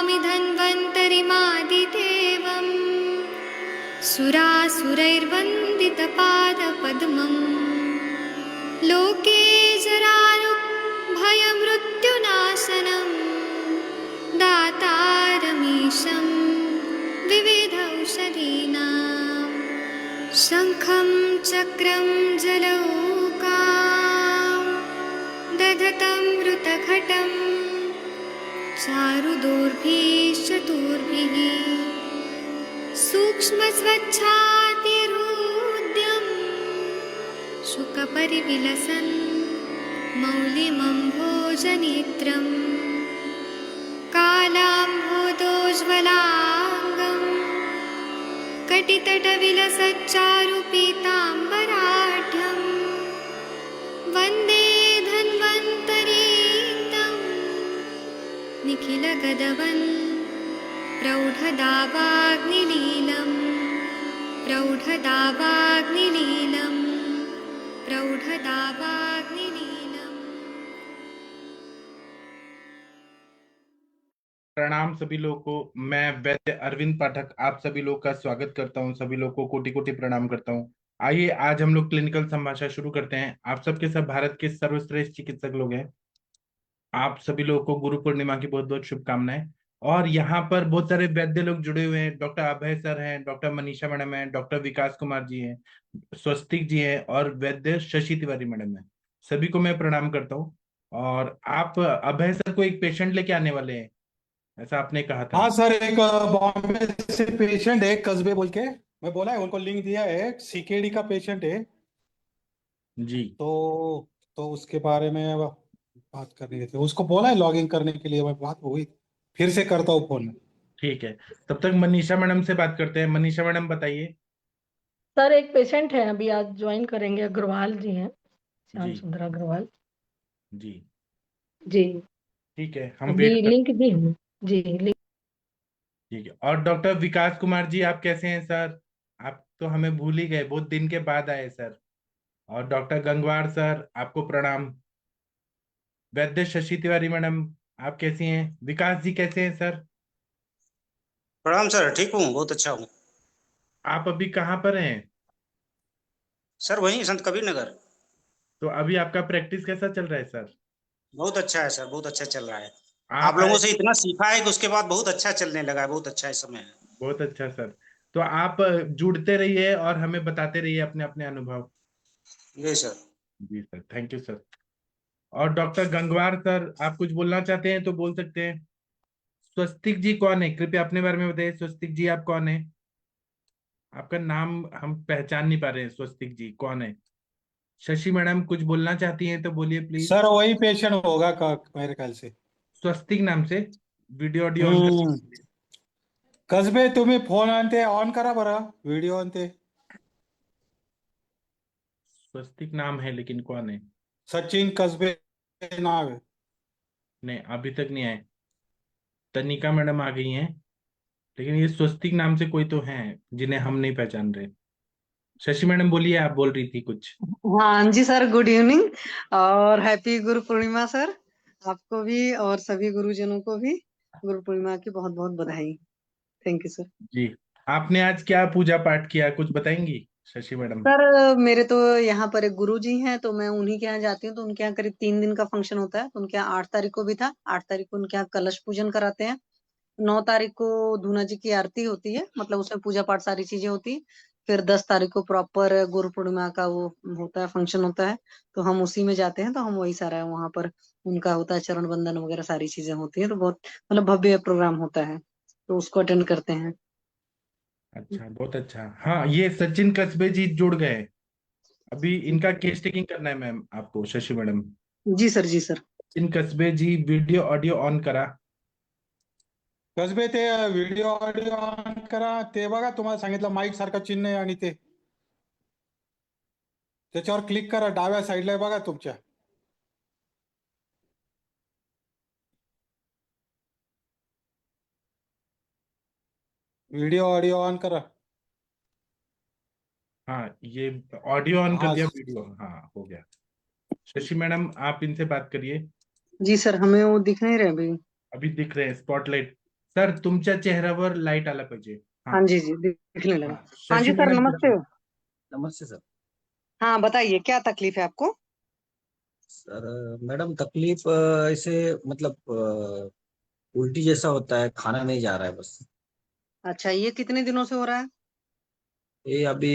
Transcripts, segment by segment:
नमामि धन्वन्तरिमादिदेवम् सुरासुरैर्वन्दितपादपद्मम् लोके जरारुभयमृत्युनाशनम् दातारमीशं विविधौषधीनां शङ्खं चक्रं जलौकां दधतं मृतघटं चारुदोर्भिश्चतुर्भिः सूक्ष्मस्वच्छातिहृद्यं शुकपरिविलसन् मौलिमम्भोजनेत्रम् कालाम्भोदोज्ज्वलाङ्गं कटितटविलसच्चारुपीताम्बराढ्यं वन्दे धन्वन्तरीतं निखिलगदवन् प्रौढदावाग्निलीलं प्रौढदावाग्निलीलं प्रौढदावाग्निलीलम्। प्रणाम सभी लोगों को। मैं वैद्य अरविंद पाठक आप सभी लोग का स्वागत करता हूं। सभी लोगों को कोटि कोटि प्रणाम करता हूं। आइए आज हम लोग क्लिनिकल संभाषण शुरू करते हैं। आप सबके सब भारत के सर्वश्रेष्ठ चिकित्सक लोग हैं। आप सभी लोगों को गुरु पूर्णिमा की बहुत बहुत शुभकामनाएं। और यहाँ पर बहुत सारे वैद्य लोग जुड़े हुए हैं। डॉक्टर अभय सर हैं, डॉक्टर मनीषा मैडम है, डॉक्टर विकास कुमार जी हैं, स्वस्तिक जी हैं और वैद्य शशि तिवारी मैडम है। सभी को मैं प्रणाम करता हूँ। और आप अभय सर को एक पेशेंट लेके आने वाले हैं, ऐसा आपने कहा था। हाँ सर, एक बॉम्बे से पेशेंट है कस्बे बोल के, मैं बोला है उनको, लिंक दिया है, सीकेडी का पेशेंट है जी। तो उसके बारे में बात करनी थी। उसको बोला है लॉगिन करने के लिए, मैं बात हुई, फिर से करता हूँ फोन। ठीक है, तब तक मनीषा मैडम से बात करते हैं। मनीषा मैडम बताइए। सर एक पेशेंट है, अभी आज ज्वाइन करेंगे, अग्रवाल जी हैं, श्याम जी सुंदर अग्रवाल जी। जी। ठीक है, हम अभी वेट कर। लिंक दी हूँ जी, लिंक। ठीक है। और डॉक्टर विकास कुमार जी आप कैसे हैं सर? आप तो हमें भूल ही गए, बहुत दिन के बाद आए सर। और डॉक्टर गंगवार सर आपको प्रणाम। वैद्य शशि तिवारी मैडम आप कैसी हैं? विकास जी कैसे हैं सर? प्रणाम सर, ठीक हूँ, बहुत अच्छा हूँ। आप अभी कहाँ पर हैं? सर वहीं संत कबीर नगर। तो अभी आपका प्रैक्टिस कैसा चल रहा है सर? बहुत अच्छा है सर, बहुत अच्छा चल रहा है। आप आप लोगों आए। से इतना सीखा है कि उसके बाद बहुत अच्छा चलने लगा है, बहुत अच्छा इस समय है। बहुत अच्छा सर। तो आप जुड़ते रहिए और हमें बताते रहिए अपने अपने अनुभव। जी सर। जी सर, थैंक यू सर। और डॉक्टर गंगवार सर आप कुछ बोलना चाहते हैं तो बोल सकते हैं। स्वस्तिक जी कौन है, कृपया अपने बारे में बताइए। स्वस्तिक जी आप कौन है? आपका नाम हम पहचान नहीं पा रहे हैं। स्वस्तिक जी कौन है? शशि मैडम कुछ बोलना चाहती हैं तो बोलिए प्लीज। सर वही पेशेंट होगा मेरे ख्याल से। स्वस्तिक नाम से वीडियो ऑडियो ऑन कर। हम्म कसबे तुम्ही फोन आणते ऑन करा बरं, व्हिडिओ आणते। स्वस्तिक नाम है लेकिन कौन है? सचिन कसबे नाम है। नहीं, अभी तक नहीं आए। तनिका मैडम आ गई हैं, लेकिन ये स्वस्तिक नाम से कोई तो हैं जिन्हें हम नहीं पहचान रहे। शशि मैडम बोलिए, आप बोल रही थी कुछ। हाँ जी सर, गुड इवनिंग और हैप्पी गुरु पूर्णिमा सर। आपको भी और सभी गुरुजनों को भी गुरु पूर्णिमा की बहुत बहुत बधाई। Thank you sir. जी। आपने आज क्या पूजा पाठ किया, कुछ बताएंगी शशि मैडम? सर मेरे तो यहाँ पर एक गुरु जी हैं, तो मैं उन्हीं के यहाँ जाती हूँ। तो उनके यहाँ करीब 3 दिन का फंक्शन होता है। तो उनके यहाँ 8 तारीख को भी था, 8 तारीख को उनके यहाँ कलश पूजन कराते हैं। 9 तारीख को धूना जी की आरती होती है, मतलब उसमें पूजा पाठ सारी चीजें होती है। फिर 10 तारीख को प्रॉपर गुरु पूर्णिमा का वो होता है, फंक्शन होता है। तो हम उसी में जाते हैं, तो हम वही सारा वहां पर उनका होता है, चरण बंदन वगैरह सारी चीजें होती है। तो बहुत मतलब भव्य प्रोग्राम होता है, तो उसको अटेंड करते हैं। अच्छा, बहुत अच्छा। हाँ, ये सचिन कस्बे जी जुड़ गए। अभी इनका केस टेकिंग करना है मैम आपको, शशि मैडम। जी सर, जी सर। सचिन कस्बे जी वीडियो ऑडियो ऑन करा। कसबे ते व्हिडिओ ऑडिओ ऑन करा, ते बघा तुम्हाला सांगितलं माईक सारखं चिन्ह आहे आणि ते त्याच्यावर क्लिक करा, डाव्या साईडला बघा तुमच्या। व्हिडिओ ऑडिओ ऑन करा। हाँ, ये ऑडियो ऑन कर हाँ दिया, वीडियो हाँ हो गया। शशि मैडम आप इनसे बात करिए। जी सर, हमें वो दिख नहीं रहे अभी। अभी दिख रहे हैं स्पॉटलाइट सर तुमच्या चेहऱ्यावर लाईट आला पाहिजे. हाँ जी जी दिखने लगा. हाँ, हाँ जी शशि सर, मैडम नमस्ते. नमस्ते सर. हाँ बताइए, क्या तकलीफ है आपको? सर मैडम तकलीफ ऐसे मतलब उल्टी जैसा होता है, खाना नहीं जा रहा है बस. अच्छा, ये कितने दिनों से हो रहा है? ये अभी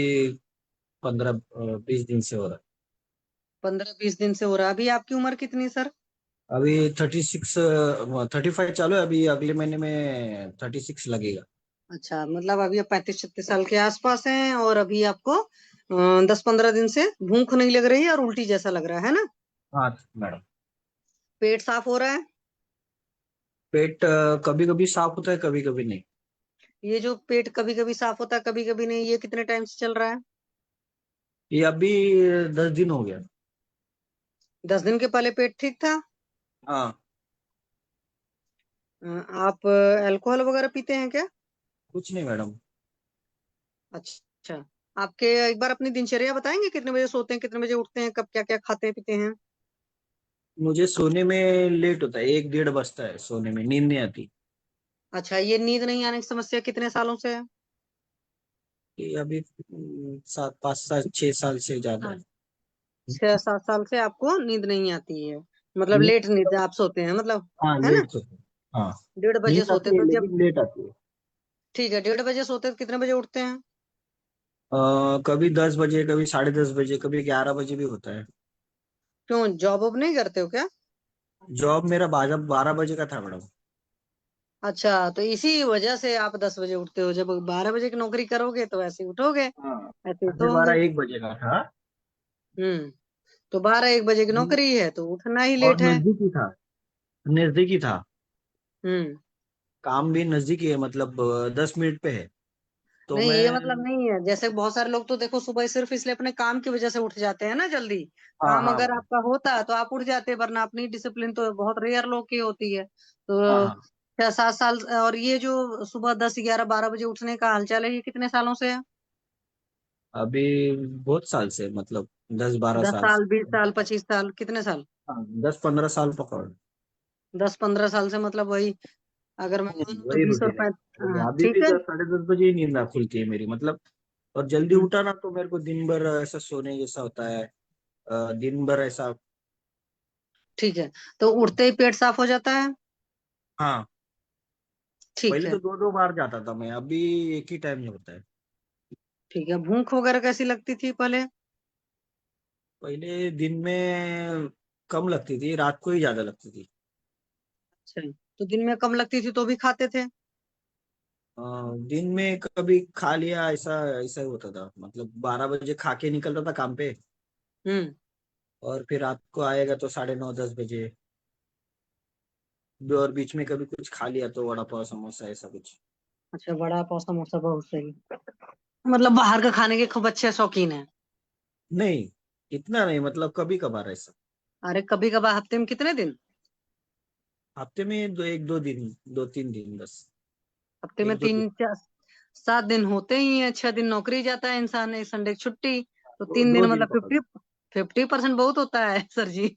15-20 दिन से हो रहा 15-20 दिन से हो रहा है. अभी आपकी उम्र कितनी है सर? है. अभी 35 चालू है. अभी अगले महीने में 36 लगेगा. अच्छा, मतलब अभी आप 35-36 साल के आसपास हैं, और अभी आपको 10-15 दिन से भूख नहीं लग रही है और उल्टी जैसा लग रहा है ना? हाँ मैडम. पेट साफ हो रहा है? पेट कभी कभी साफ होता है, कभी कभी नहीं. ये जो पेट कभी कभी साफ होता है कभी कभी नहीं, ये कितने टाइम से चल रहा है? ये अभी 10 दिन हो गया. 10 दिन के पहले पेट ठीक था? हाँ. आप अल्कोहल वगैरह पीते हैं क्या? कुछ नहीं मैडम. अच्छा, आपके एक बार अपनी दिनचर्या बताएंगे, कितने बजे सोते हैं, कितने बजे उठते हैं, कब क्या क्या खाते हैं पीते हैं? मुझे सोने में लेट होता है, 1-1:30 बजता है सोने में, नींद नहीं आती. अच्छा, ये नींद नहीं आने की समस्या कितने सालों से है? ये अभी 5-6 साल से ज्यादा है. 6-7 साल से आपको नींद नहीं आती है? मतलब नींद लेट नींद आप सोते हैं मतलब, हाँ है ना? लेट सोते हैं. हाँ. 1:30 बजे नींद सोते आती हैं है तो जब, लेकिन लेट आती है. ठीक है, 1:30 बजे सोते हैं तो कितने बजे उठते हैं? कभी 10 बजे, कभी 10:30 बजे, कभी 11 बजे भी होता है. क्यों, जॉब वॉब नहीं करते हो क्या? जॉब मेरा 12 बजे का था मैडम. अच्छा, तो इसी वजह से आप 10 बजे उठते हो, जब 12 बजे की नौकरी करोगे तो ऐसे ही उठोगे, हाँ. ऐसे ही साढ़े सोओगे. 12-1 बजे का था. हम्म. तो 12-1 बजे की नौकरी है तो उठना ही और लेट है. नजदीकी था. नजदीकी था. हम्म. काम भी नजदीकी है, मतलब 10 मिनट पे है. तो नहीं, ये मैं. मतलब नहीं है, जैसे बहुत सारे लोग तो देखो सुबह सिर्फ इसलिए अपने काम की वजह से उठ जाते हैं ना जल्दी. हाँ काम हाँ अगर मैडम. आपका होता तो आप उठ जाते, वरना अपनी डिसिप्लिन तो बहुत रेयर लोग की होती है. हाँ तो हाँ. 6-7 साल, और ये जो सुबह 10-11-12 बजे उठने का हालचाल है, ये कितने सालों से है? अभी बहुत साल से, मतलब 10-12 दस साल साल से. 20 साल 25 साल, कितने साल? हाँ, 10-15 साल पकड़. 10-15 साल से, मतलब वही, अगर मैं मानूं तो वही 20 और रूटीन है. 5. हाँ अभी भी ठीक है. 10-10:30 बजे ही नींद खुलती है मेरी, मतलब. और जल्दी हम्म, उठा ना तो मेरे को दिन भर ऐसा सोने जैसा होता है. दिन भर ऐसा. ठीक है, तो उठते ही पेट साफ हो जाता है? हाँ. ठीक पहले है. तो 2-2 बार जाता था मैं, अभी एक ही टाइम में होता है. ठीक है, भूख वगैरह कैसी लगती थी पहले? पहले दिन में कम लगती थी, रात को ही ज्यादा लगती थी. अच्छा, तो दिन में कम लगती थी तो भी खाते थे? अ, दिन में कभी खा लिया, ऐसा ऐसा ही होता था, मतलब 12 बजे खा के निकलता था काम पे. हम्म. और फिर रात को आएगा तो 9:30-10 बजे. और बीच में कभी कुछ खा लिया तो वड़ा पाव समोसा ऐसा कुछ. अच्छा, वड़ा पाव समोसा, बहुत सही. मतलब बाहर का खाने के खूब अच्छे शौकीन है. नहीं, इतना नहीं, मतलब कभी कभार ऐसा. अरे कभी कभार, हफ्ते में कितने दिन? हफ्ते में 1-2 दिन, 2-3 दिन बस. हफ्ते में 1-2 दिन. 3-4-7 दिन होते ही हैं, 6 दिन नौकरी जाता है इंसान, एक संडे की छुट्टी, तो दो, 3 दिन, दो दिन मतलब पकड़. 50% बहुत होता है सर जी.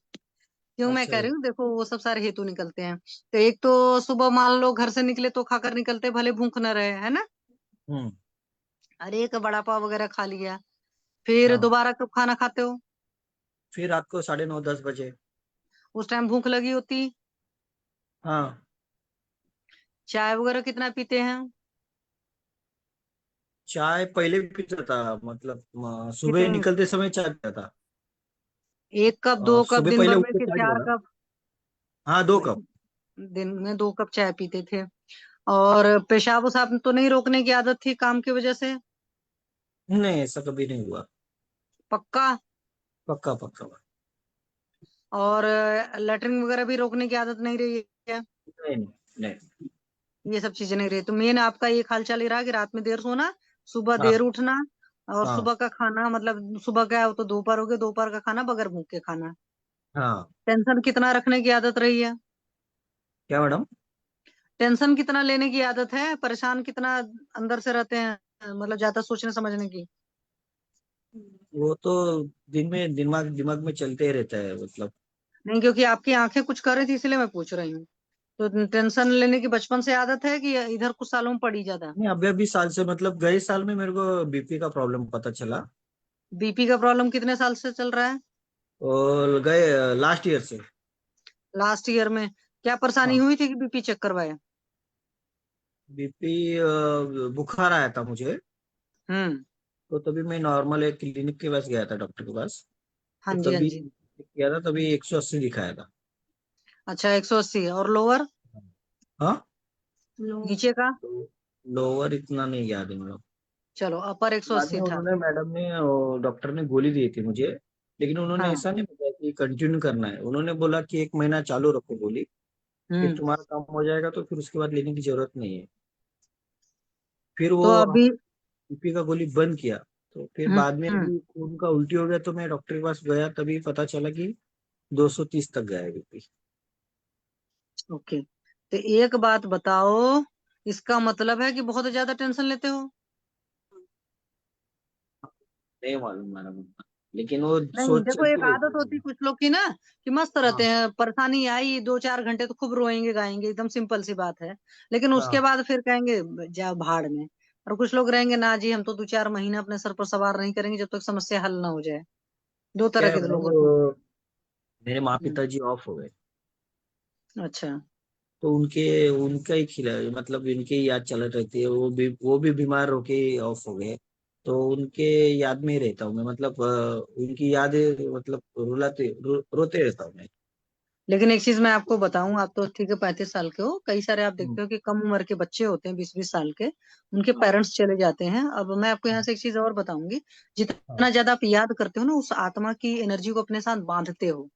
क्यों, मैं अच्छा. कह रही हूँ, देखो वो सब सारे हेतु निकलते हैं. तो एक तो सुबह मान लो घर से निकले तो खाकर निकलते, भले भूख न रहे, है ना? हम्म. अरे एक वड़ा पाव वगैरह खा लिया, फिर हाँ. दोबारा कब खाना खाते हो? फिर रात को 9:30-10 बजे. उस टाइम भूख लगी होती? हाँ. चाय वगैरह कितना पीते हैं? चाय पहले भी पीता था, मतलब सुबह कितने? निकलते समय चाय पीता था. 1 कप 2 कप सुबह दिन पहले भर उठ में, के कि चाय पीता चार था. कप हाँ, 2 कप. दिन में 2 कप चाय पीते थे? और पेशाब वसाब तो नहीं रोकने की आदत थी काम की वजह से? नहीं, ऐसा कभी नहीं हुआ. पक्का? पक्का पक्का. और लेटरिन वगैरह भी रोकने की आदत नहीं रही है? नहीं नहीं. नहीं. ये सब चीजें नहीं रही, तो मेन आपका ये हाल चाल ही रहा कि रात में देर सोना, सुबह हाँ देर उठना, और हाँ सुबह का खाना, मतलब सुबह क्या हो तो दोपहर हो गया, दोपहर का खाना बगैर भूख के खाना. हाँ. टेंशन कितना रखने की आदत रही है? क्या मैडम? टेंशन कितना लेने की आदत है, परेशान कितना अंदर से रहते हैं, मतलब ज्यादा सोचने समझने की? वो तो दिन में दिमाग दिमाग में चलते ही रहता है, मतलब. नहीं, क्योंकि आपकी आंखें कुछ कर रही थी इसलिए मैं पूछ रही हूँ. तो टेंशन लेने की बचपन से आदत है कि इधर कुछ सालों में पड़ी ज्यादा? नहीं, अभी साल से, मतलब गए साल में मेरे को बीपी का प्रॉब्लम पता चला। बीपी का प्रॉब्लम कितने साल से चल रहा है? और गए लास्ट ईयर से। लास्ट ईयर में क्या परेशानी हाँ, हुई थी कि बीपी चेक करवाया? बीपी, बुखार आया था मुझे। हम्म। तो तभी मैं नॉर्मल एक क्लिनिक के पास गया था, डॉक्टर के पास। हाँ तो जी, हाँ तभी जी। किया था, तभी 180 दिखाया था। अच्छा, 180 और लोअर? हाँ, नीचे का? तो लोअर इतना नहीं याद है मेरा। चलो, अपर बाद में 180 था। उन्होंने, मैडम ने, डॉक्टर ने गोली दी थी मुझे। लेकिन उन्होंने हाँ। ऐसा नहीं बताया कि कंटिन्यू करना है। उन्होंने बोला कि 1 महीना चालू रखो गोली, फिर हम्म। तुम्हारा काम हो जाएगा तो फिर उसके बाद लेने की जरूरत नहीं है। फिर वो तो अभी बीपी का गोली बंद किया। तो फिर हम्म बाद में हम्म अभी खून का उल्टी हो गया, तो मैं डॉक्टर के पास गया, तभी पता चला कि 230 तक गया है बीपी। ओके। तो एक बात बताओ, इसका मतलब है कि बहुत ज्यादा टेंशन लेते हो? नहीं मालूम मैडम, लेकिन वो नहीं, सोच देखो, एक चलती रहती आदत है होती मेरी। कुछ लोग की ना, कि मस्त रहते हाँ, हैं, परेशानी आई 2-4 घंटे तो खूब रोएंगे गाएंगे, एकदम सिंपल सी बात है। लेकिन उसके हाँ। बाद फिर कहेंगे जा भाड़ में। और कुछ लोग रहेंगे ना जी, हम तो 2-4 महीने अपने सर पर सवार नहीं करेंगे जब तक समस्या हल ना हो जाए। दो क्या तरह है के मैडम, लोग होते हैं। मेरे माँ हम्म। पिताजी ऑफ हो गए। अच्छा। तो उनके उनका ही खिला, मतलब उनके ही याद चलत रहती है। वो भी बीमार होके ऑफ हो गए। तो उनके याद में ही रहता हूँ मैं, मतलब उनकी यादें, मतलब रोते रहता हूँ मैं। लेकिन एक चीज मैं आपको बताऊं, आप तो ठीक है 35 साल के हो, कई सारे आप हम्म, देखते हो कि कम उम्र के बच्चे होते हैं, 20-20 साल के, उनके हाँ, पेरेंट्स चले जाते हैं। अब मैं आपको यहाँ से एक चीज और बताऊंगी, हाँ, जितना ज्यादा आप याद करते हो ना, उस आत्मा की एनर्जी को अपने साथ बांधते हो।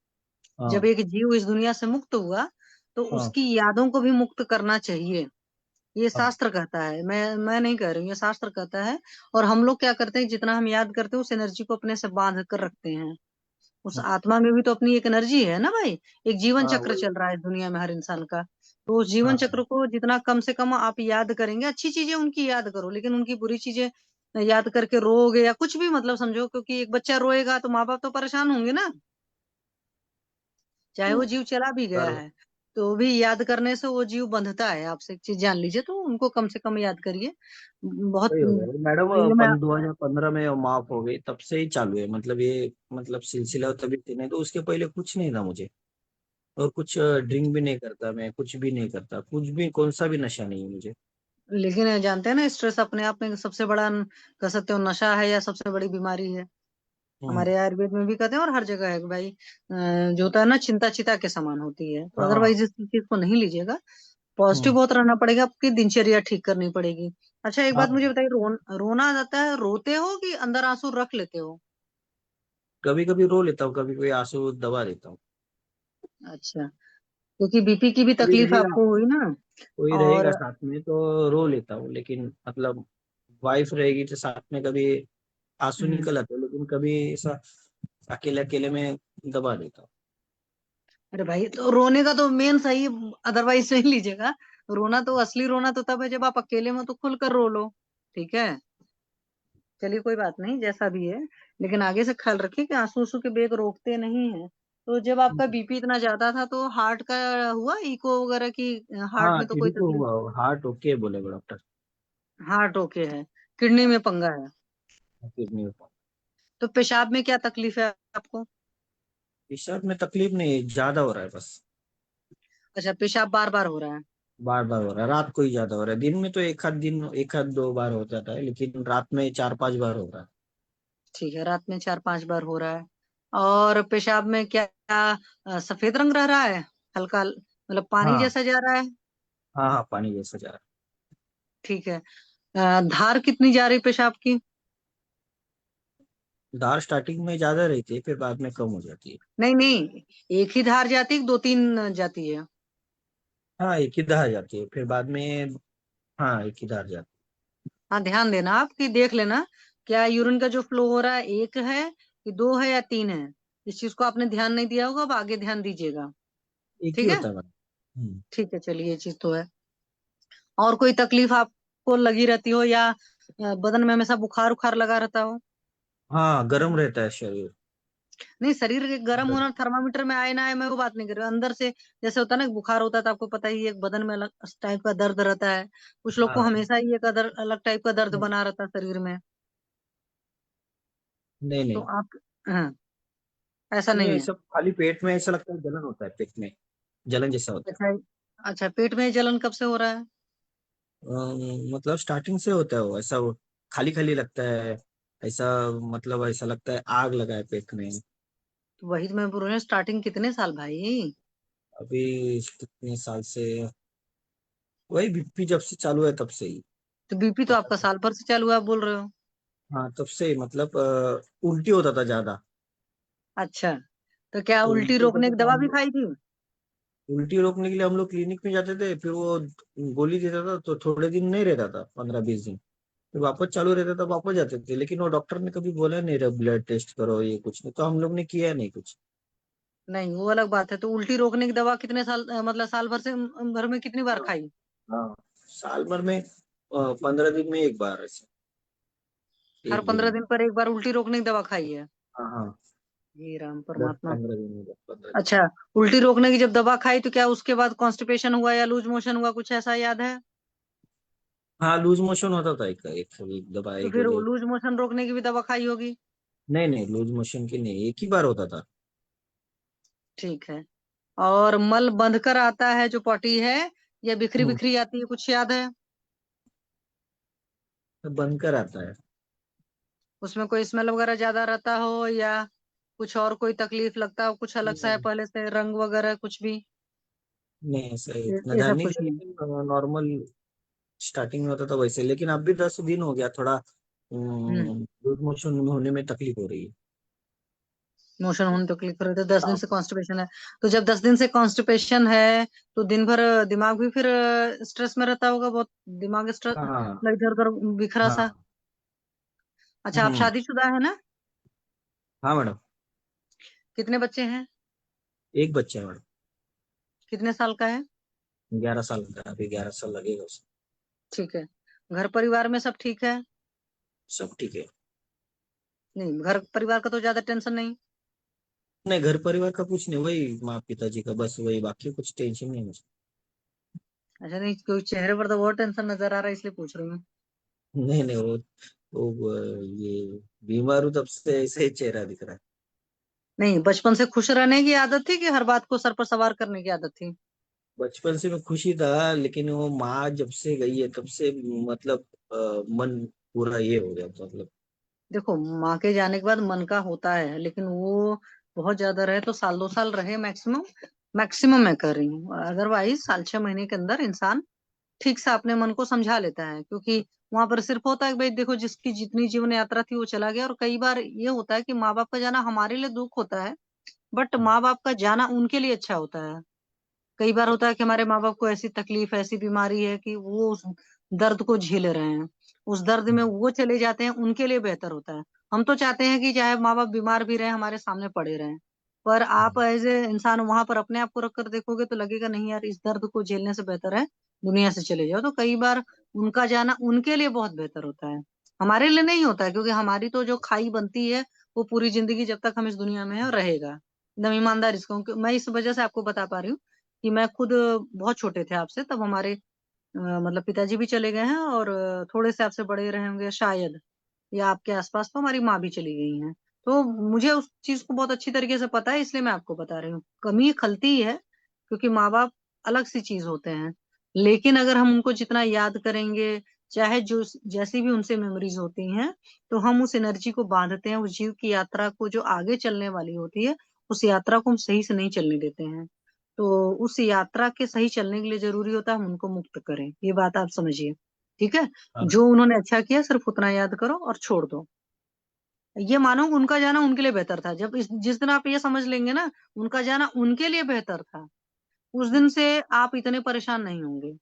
जब हाँ, एक जीव इस दुनिया से मुक्त हुआ, तो हाँ, उसकी यादों को भी मुक्त करना चाहिए। ये हाँ, शास्त्र कहता है, मैं नहीं कह रही हूँ, ये शास्त्र कहता है। और हम लोग क्या करते हैं, जितना हम याद करते हैं उस एनर्जी को अपने से बांध कर रखते हैं। उस हाँ, आत्मा में भी तो अपनी एक एनर्जी है ना भाई। एक जीवन हाँ, चक्र वही। चल रहा है इस दुनिया में हर इंसान का। तो उस जीवन हाँ, चक्र को जितना कम से कम आप याद करेंगे, अच्छी चीजें उनकी याद करो, लेकिन उनकी बुरी चीजें याद करके रोओगे या कुछ भी, मतलब समझो, क्योंकि एक बच्चा रोएगा तो माँ बाप तो परेशान होंगे ना, चाहे वो जीव चला भी गया बराबर। है। तो भी याद करने से वो जीव बंधता है आपसे, एक चीज जान लीजिए, तो उनको कम से कम याद करिए। बहुत वही हो गया मैडम, ये मैं 2015 में माफ हो गई, तब से ही चालू है, मतलब ये, मतलब सिलसिला तभी से। नहीं तो उसके पहले कुछ नहीं था मुझे। और कुछ ड्रिंक भी नहीं करता मैं, कुछ भी नहीं करता, कुछ भी, कौन सा भी नशा नहीं है मुझे। लेकिन जानते हैं ना, स्ट्रेस अपने आप में सबसे बड़ा कह सकते हो नशा है, या सबसे बड़ी बीमारी है। हम्म, हमारे आयुर्वेद में भी कहते हैं और हर जगह है कि भाई, जो होता है ना, चिंता चिता के समान होती है। तो हाँ, अदरवाइज इस चीज को नहीं लीजिएगा। पॉजिटिव हम्म, बहुत रहना पड़ेगा, आपकी दिनचर्या ठीक करनी पड़ेगी। अच्छा, एक बात हाँ। मुझे बताइए, रोना आ जाता है, रोते हो कि अंदर आंसू रख लेते हो? कभी कभी रो लेता हूँ, कभी कभी आंसू दबा देता हूँ। अच्छा, क्योंकि बीपी की भी कोई तकलीफ रहेगा, आपको हुई ना। कोई रहेगा और साथ में तो रो लेता हूँ, लेकिन मतलब वाइफ रहेगी तो साथ में कभी आंसू हम्म, निकल आते हैं, लेकिन कभी ऐसा अकेले अकेले में दबा देता हूँ। अरे भाई, तो रोने का तो मेन सही, अदरवाइज नहीं लीजिएगा। रोना तो, असली रोना तो तब है जब आप अकेले में, तो खुलकर रो लो। ठीक है। चलिए, कोई बात नहीं, जैसा भी है। लेकिन आगे से ख्याल रखिए कि आंसू उंसू के बेग रोकते नहीं है। तो जब आपका बीपी इतना ज्यादा था, तो हार्ट का हुआ इको वगैरह की? हार्ट हाँ, में तो कोई टीडी को तकलीफ? हुआ, हार्ट ओके बोले डॉक्टर। हार्ट ओके है, किडनी में पंगा है। किडनी में। तो पेशाब में क्या तकलीफ है आपको? पेशाब में तकलीफ नहीं, ज्यादा हो रहा है बस। अच्छा, पेशाब बार बार हो रहा है? बार बार हो रहा है, रात को ही ज्यादा हो रहा है। दिन में तो एक आध 2 बार हो जाता है, लेकिन रात में 4-5 बार हो रहा है। ठीक है, रात में 4-5 बार हो रहा है। और पेशाब में क्या सफेद रंग रह रहा है? हल्का, मतलब पानी हाँ, जैसा जा रहा है? हाँ, हाँ, पानी जैसा जा रहा ठीक है। धार कितनी जा रही पेशाब की? है। धार स्टार्टिंग में ज्यादा रहती है, फिर बाद में कम हो जाती है। नहीं नहीं, एक ही धार जाती है कि 2-3 जाती है? हाँ, एक ही धार जाती है, फिर बाद में। हाँ, एक ही धार जाती हाँ, ध्यान देना आप कि देख लेना, क्या यूरिन का जो फ्लो हो रहा है, एक है कि दो है या तीन है। इस चीज को आपने ध्यान नहीं दिया होगा, अब आगे ध्यान दीजिएगा। है, एक ही ठीक है। होता है मैडम। ठीक है, चलिए, ये चीज तो है। और कोई तकलीफ आपको लगी रहती हो, या बदन में हमेशा बुखार उखार लगा रहता हो? हाँ, गर्म रहता है शरीर। नहीं, शरीर के गर्म होना थर्मामीटर में आए ना आए मैं वो बात नहीं कर रही हूँ। अंदर से जैसे होता है ना, बुखार होता है तो आपको पता ही है, एक बदन में अलग टाइप का दर्द रहता है। कुछ लोग को हाँ हमेशा ही एक अलग टाइप का दर्द नहीं बना रहता है शरीर में। नहीं तो नहीं आप, हाँ, ऐसा नहीं, नहीं है। ऐसा खाली पेट में ऐसा लगता है, जलन होता है पेट में, जलन जैसा होता है। अच्छा, अच्छा, पेट में जलन कब से हो रहा है? मतलब स्टार्टिंग से होता है वो ऐसा, वो खाली खाली लगता है ऐसा, मतलब ऐसा लगता है आग लगा है पेट में। तो वही तो मैं बोल रही हूँ, स्टार्टिंग कितने साल भाई? अभी कितने साल से, वही बीपी जब से चालू है तब से ही। तो बीपी तो आपका साल भर से चालू है, आप बोल रहे हो। हाँ तब से ही, मतलब उल्टी होता था ज्यादा। अच्छा, तो क्या तो उल्टी उल्टी होता रोकने था की तो दवा हम भी लोग, खाई थी? उल्टी रोकने के लिए हम लोग क्लिनिक में जाते थे, फिर वो गोली देता था तो थोड़े दिन नहीं रहता था, 15-20 दिन, फिर वापस चालू रहता था, वापस जाते थे। लेकिन वो डॉक्टर ने कभी बोला नहीं रे ब्लड टेस्ट करो, ये कुछ नहीं, तो हम लोग ने किया नहीं कुछ। नहीं, वो अलग बात है। तो उल्टी रोकने की दवा कितने साल, मतलब साल भर से भर में कितनी बार खाई? हाँ साल भर में 15 दिन में एक बार ऐसे, हर एक दिन 15 में। दिन पर एक बार उल्टी रोकने की दवा खाई है? हाँ हाँ, हे राम 10 परमात्मा। 15 दिन में, 10 15 दिन। अच्छा, उल्टी रोकने की जब दवा खाई तो क्या उसके बाद कॉन्स्टिपेशन हुआ या लूज मोशन हुआ, कुछ ऐसा याद है? हाँ लूज मोशन होता था, एक दबा तो एक फिर गोली। लूज मोशन रोकने की भी दवा खाई होगी? नहीं नहीं, लूज मोशन की नहीं, एक ही बार होता था। ठीक है। और मल बंध कर आता है जो पॉटी है, या बिखरी हम्म, बिखरी आती है, कुछ याद है? तो बनकर आता है। उसमें कोई स्मेल वगैरह ज्यादा रहता हो, या कुछ और कोई तकलीफ लगता हो, कुछ अलग सा है नहीं पहले से, रंग वगैरह कुछ भी? नहीं, ऐसा इतना ये ध्यान सब नहीं कुछ दिया, नहीं? लेकिन नॉर्मल स्टार्टिंग में होता था वैसे। लेकिन अब भी 10 दिन हो गया, थोड़ा हम्म लूज मोशन होने में तकलीफ हो रही है। मोशन होने तो क्लिक कर रहे थे, 10 दिन हाँ से कॉन्स्टिपेशन है। तो जब 10 दिन से कॉन्स्टिपेशन है तो दिन भर दिमाग भी फिर स्ट्रेस में रहता होगा बहुत? दिमाग स्ट्रेस, हाँ मतलब इधर उधर बिखरा सा। हाँ। अच्छा, आप हम्म। शादीशुदा है ना? हाँ मैडम, कितने बच्चे हैं? एक बच्चा है मैडम, कितने साल का है? 11 साल का है, अभी 11 साल लगेगा उसे। ठीक है। घर परिवार में सब ठीक है? सब ठीक है। नहीं, घर परिवार का तो ज्यादा टेंशन नहीं? नहीं, घर परिवार का कुछ नहीं, वही माँ पिताजी का बस, वही, बाकी कुछ टेंशन नहीं मुझे। अच्छा, नहीं, कोई चेहरे पर तो बहुत टेंशन नजर आ रहा है, इसलिए पूछ रही हूँ। नहीं नहीं, ये बीमार हूँ तब से ऐसे ही चेहरा दिख रहा है। नहीं, बचपन से खुश रहने की आदत थी कि हर बात को सर पर सवार करने की आदत थी? बचपन से मैं खुशी था, लेकिन वो माँ जब से गई है तब से, मतलब मन पूरा ये हो गया, मतलब। देखो, माँ के जाने के बाद मन का होता है, लेकिन वो बहुत ज्यादा रहे तो साल 2 साल रहे मैक्सिमम। मैक्सिमम मैं कर रही हूँ, अदरवाइज साल 6 महीने के अंदर इंसान ठीक से अपने मन को समझा लेता है। क्योंकि वहां पर सिर्फ होता है कि भाई देखो, जिसकी जितनी जीवन यात्रा थी वो चला गया। और कई बार ये होता है कि माँ बाप का जाना हमारे लिए दुख होता है, बट माँ बाप का जाना उनके लिए अच्छा होता है। कई बार होता है कि हमारे माँ बाप को ऐसी तकलीफ, ऐसी बीमारी है कि वो उस दर्द को झेल रहे हैं, उस दर्द में वो चले जाते हैं, उनके लिए बेहतर होता है। हम तो चाहते हैं कि चाहे माँ बाप बीमार भी रहे, हमारे सामने पड़े रहें। पर आप एज ए इंसान वहां पर अपने आप को रखकर देखोगे तो लगेगा नहीं यार, इस दर्द को झेलने से बेहतर है दुनिया से चले जाओ। तो कई बार उनका जाना उनके लिए बहुत बेहतर होता है, हमारे लिए नहीं होता है। क्योंकि हमारी तो जो खाई बनती है वो पूरी जिंदगी जब तक हम इस दुनिया में है रहेगा। एकदम ईमानदारी से कहूँ कि मैं इस वजह से आपको बता पा रही हूँ कि मैं खुद बहुत छोटे थे आपसे तब हमारे मतलब पिताजी भी चले गए हैं, और थोड़े से आपसे बड़े रहे होंगे शायद, या आपके आसपास तो हमारी माँ भी चली गई हैं। तो मुझे उस चीज को बहुत अच्छी तरीके से पता है, इसलिए मैं आपको बता रही हूँ। कमी खलती ही है, क्योंकि माँ बाप अलग सी चीज होते हैं। लेकिन अगर हम उनको जितना याद करेंगे, चाहे जो जैसी भी उनसे मेमोरीज होती हैं, तो हम उस एनर्जी को बांधते हैं, उस जीव की यात्रा को जो आगे चलने वाली होती है, उस यात्रा को हम सही से नहीं चलने देते हैं। तो उस यात्रा के सही चलने के लिए जरूरी होता है हम उनको मुक्त करें, ये बात आप समझिए। ठीक है? हाँ जो उन्होंने अच्छा किया सिर्फ उतना याद करो और छोड़ दो। ये मानो उनका जाना उनके लिए बेहतर था। जब जिस दिन आप ये समझ लेंगे ना, उनका जाना उनके लिए बेहतर था, उस दिन से आप इतने परेशान नहीं होंगे।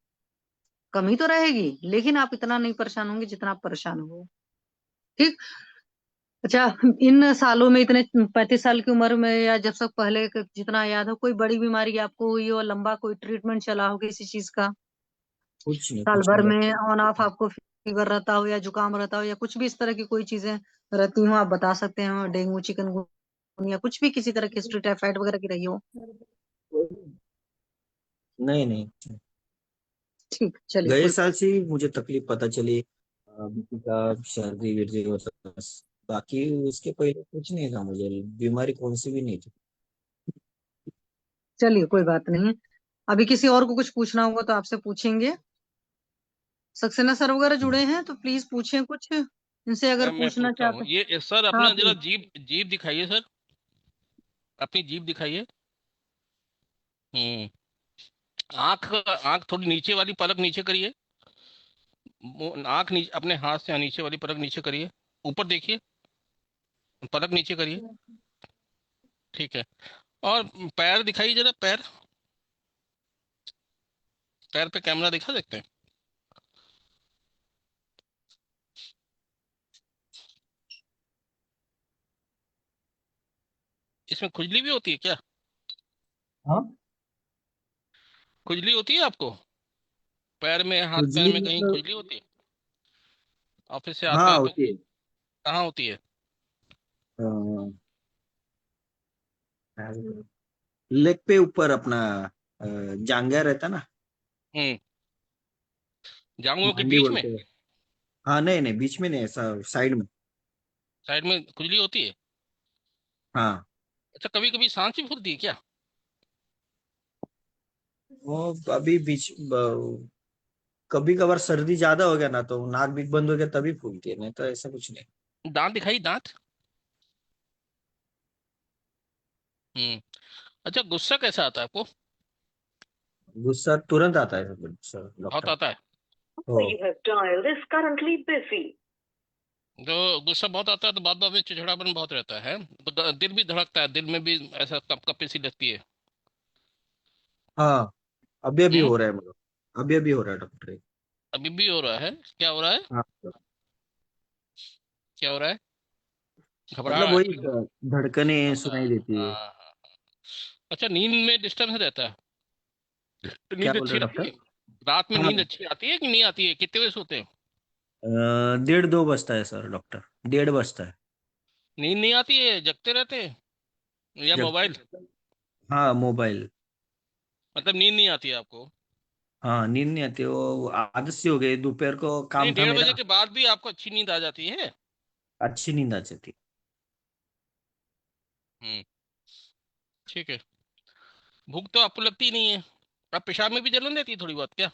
कमी तो रहेगी, लेकिन आप इतना नहीं परेशान होंगे जितना आप परेशान हो। ठीक। अच्छा, इन सालों में, इतने 35 साल की उम्र में, या जब से पहले जितना याद हो, कोई बड़ी बीमारी आपको हुई हो, लंबा कोई ट्रीटमेंट चला हो किसी चीज का? कुछ नहीं, साल कुछ भर नहीं बस। में ऑन ऑफ आपको फीवर रहता हो, या जुकाम रहता हो, या कुछ भी इस तरह की कोई चीजें रहती हो, आप बता सकते हैं, डेंगू चिकनगुनिया या कुछ भी किसी तरह की हिस्ट्री टाइफाइड वगैरह की रही हो? नहीं नहीं, ठीक, चलिए गए कोई। साल से ही मुझे तकलीफ पता चली, बीपी का, सर्दी विर्दी और सब बस। बाकी उसके पहले कुछ नहीं था मुझे, बीमारी कौन सी भी नहीं थी। चलिए कोई बात नहीं। अभी किसी और को कुछ पूछना होगा तो आपसे पूछेंगे। सक्सेना सर वगैरह जुड़े हैं तो प्लीज पूछें कुछ इनसे अगर मैं पूछना पूछता हूँ, चाहते। ये सर हाँ अपना जरा प्लीज। जीभ जीभ दिखाइए सर, अपनी जीभ दिखाइए। हम्म। आंख आंख थोड़ी नीचे वाली पलक नीचे करिए। आंख नीचे, अपने हाथ से नीचे वाली पलक नीचे करिए। ऊपर देखिए, पलक नीचे करिए। ठीक है। और पैर दिखाइए जरा, पैर। पैर पे कैमरा दिखा सकते हैं? इसमें खुजली भी होती है क्या? हाँ, खुजली होती है आपको? पैर में, हाथ पैर खुजली में कहीं मतलब, खुजली होती है? ऑफिस से आते हाँ हैं तो होती है। कहाँ होती है? लेग पे ऊपर अपना, जांघा रहता ना, हम्म। जांघों के मंडी बीच में? बोलते हैं। हाँ नहीं नहीं, बीच में नहीं, ऐसा साइड में। साइड में खुजली होती है? हाँ, अच्छा, कभी कभी सांस भी फूलती है क्या? वो अभी बीच कभी कभार सर्दी ज्यादा हो गया ना तो नाक बीक बंद हो गया तभी फूलती है, नहीं तो ऐसा कुछ नहीं। दांत दिखाई, दांत। हम्म। अच्छा, गुस्सा कैसा आता है आपको? गुस्सा तुरंत आता है सर बहुत डॉक्टर। आता है? हो, You have dialed is currently busy. जो गुस्सा बहुत आता है तो बाद बाद में चिड़चिड़ापन बहुत रहता है, तो दिल भी धड़कता है, दिल में भी ऐसा कप कपी सी लगती है। हाँ अभी अभी हम्म। हो रहा है मतलब, अभी अभी हो रहा है डॉक्टर। अभी भी हो रहा है? क्या हो रहा है? हाँ क्या हो रहा है? मतलब घबराहट? वही धड़कने सुनाई घबराहट, देती है। हाँ हाँ। अच्छा, नींद में डिस्टर्बेंस रहता है? तो क्या नींद बोल रहे अच्छी हैं आती डॉक्टर? है? रात में हाँ, नींद अच्छी आती है कि नहीं आती है? कितने बजे सोते हैं? 1:30-2 बजता है सर डॉक्टर, 1:30 बजता है। नींद नहीं आती है, जगते रहते हैं या जब, मोबाइल? हाँ मोबाइल। मतलब नींद नहीं आती है आपको? हाँ नींद नहीं आती, वो आदत सी हो गई, दोपहर को नहीं, काम था 1:30 बजे मेरा। के बाद भी आपको अच्छी नींद आ जाती है? अच्छी नींद आ जाती। हम्म। ठीक है। भूख तो आपको लगती ही नहीं है? आप पेशाब में भी जलन रहती है थोड़ी बहुत क्या?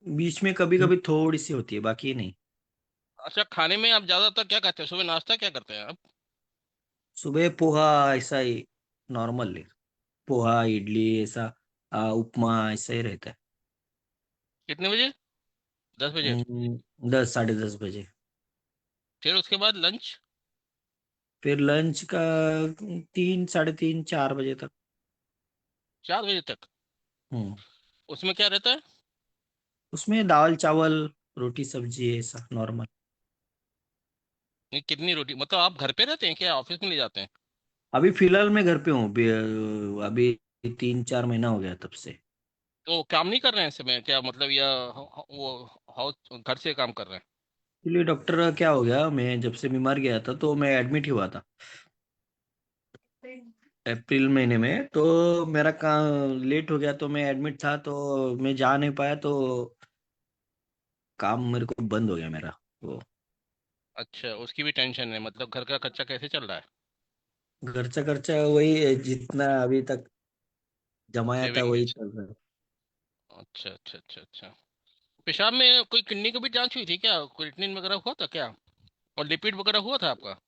बीच में कभी कभी थोड़ी सी होती है, बाकी नहीं। अच्छा, खाने में आप ज्यादातर क्या खाते हैं? सुबह नाश्ता क्या करते हैं आप? सुबह पोहा, ऐसा ही नॉर्मल, पोहा इडली ऐसा, उपमा ऐसा ही रहता है। कितने बजे? 10 बजे? 10, 10:30 बजे। फिर उसके बाद लंच? फिर लंच का 3, 3:30, 4 बजे तक। 4 बजे तक? हम्म। उसमें क्या रहता है? उसमें दाल चावल रोटी सब्जी ऐसा नॉर्मल। नहीं, कितनी रोटी? मतलब आप घर पे रहते हैं क्या, ऑफिस में ले जाते हैं? अभी फिलहाल मैं घर पे हूँ, अभी 3, 4 महीना हो गया तब से। तो काम नहीं कर रहे हैं इस समय क्या, मतलब या वो हाउस घर से काम कर रहे हैं? इसलिए डॉक्टर क्या हो गया, मैं जब से बीमार गया था तो मैं एडमिट ही हुआ था अप्रैल महीने में, तो मेरा काम लेट हो गया तो मैं एडमिट था तो मैं जा नहीं पाया, तो काम मेरे को बंद हो गया मेरा वो। अच्छा, उसकी भी टेंशन है, मतलब घर का खर्चा कैसे चल रहा है? खर्चा खर्चा वही है, जितना अभी तक जमाया था सेविंग। वही चल रहा है। अच्छा अच्छा अच्छा अच्छा। पेशाब में कोई किडनी की भी जांच हुई थी क्या? क्रिएटिनिन वगैरह हुआ था क्या? और लिपिड वगैरह हुआ था आपका?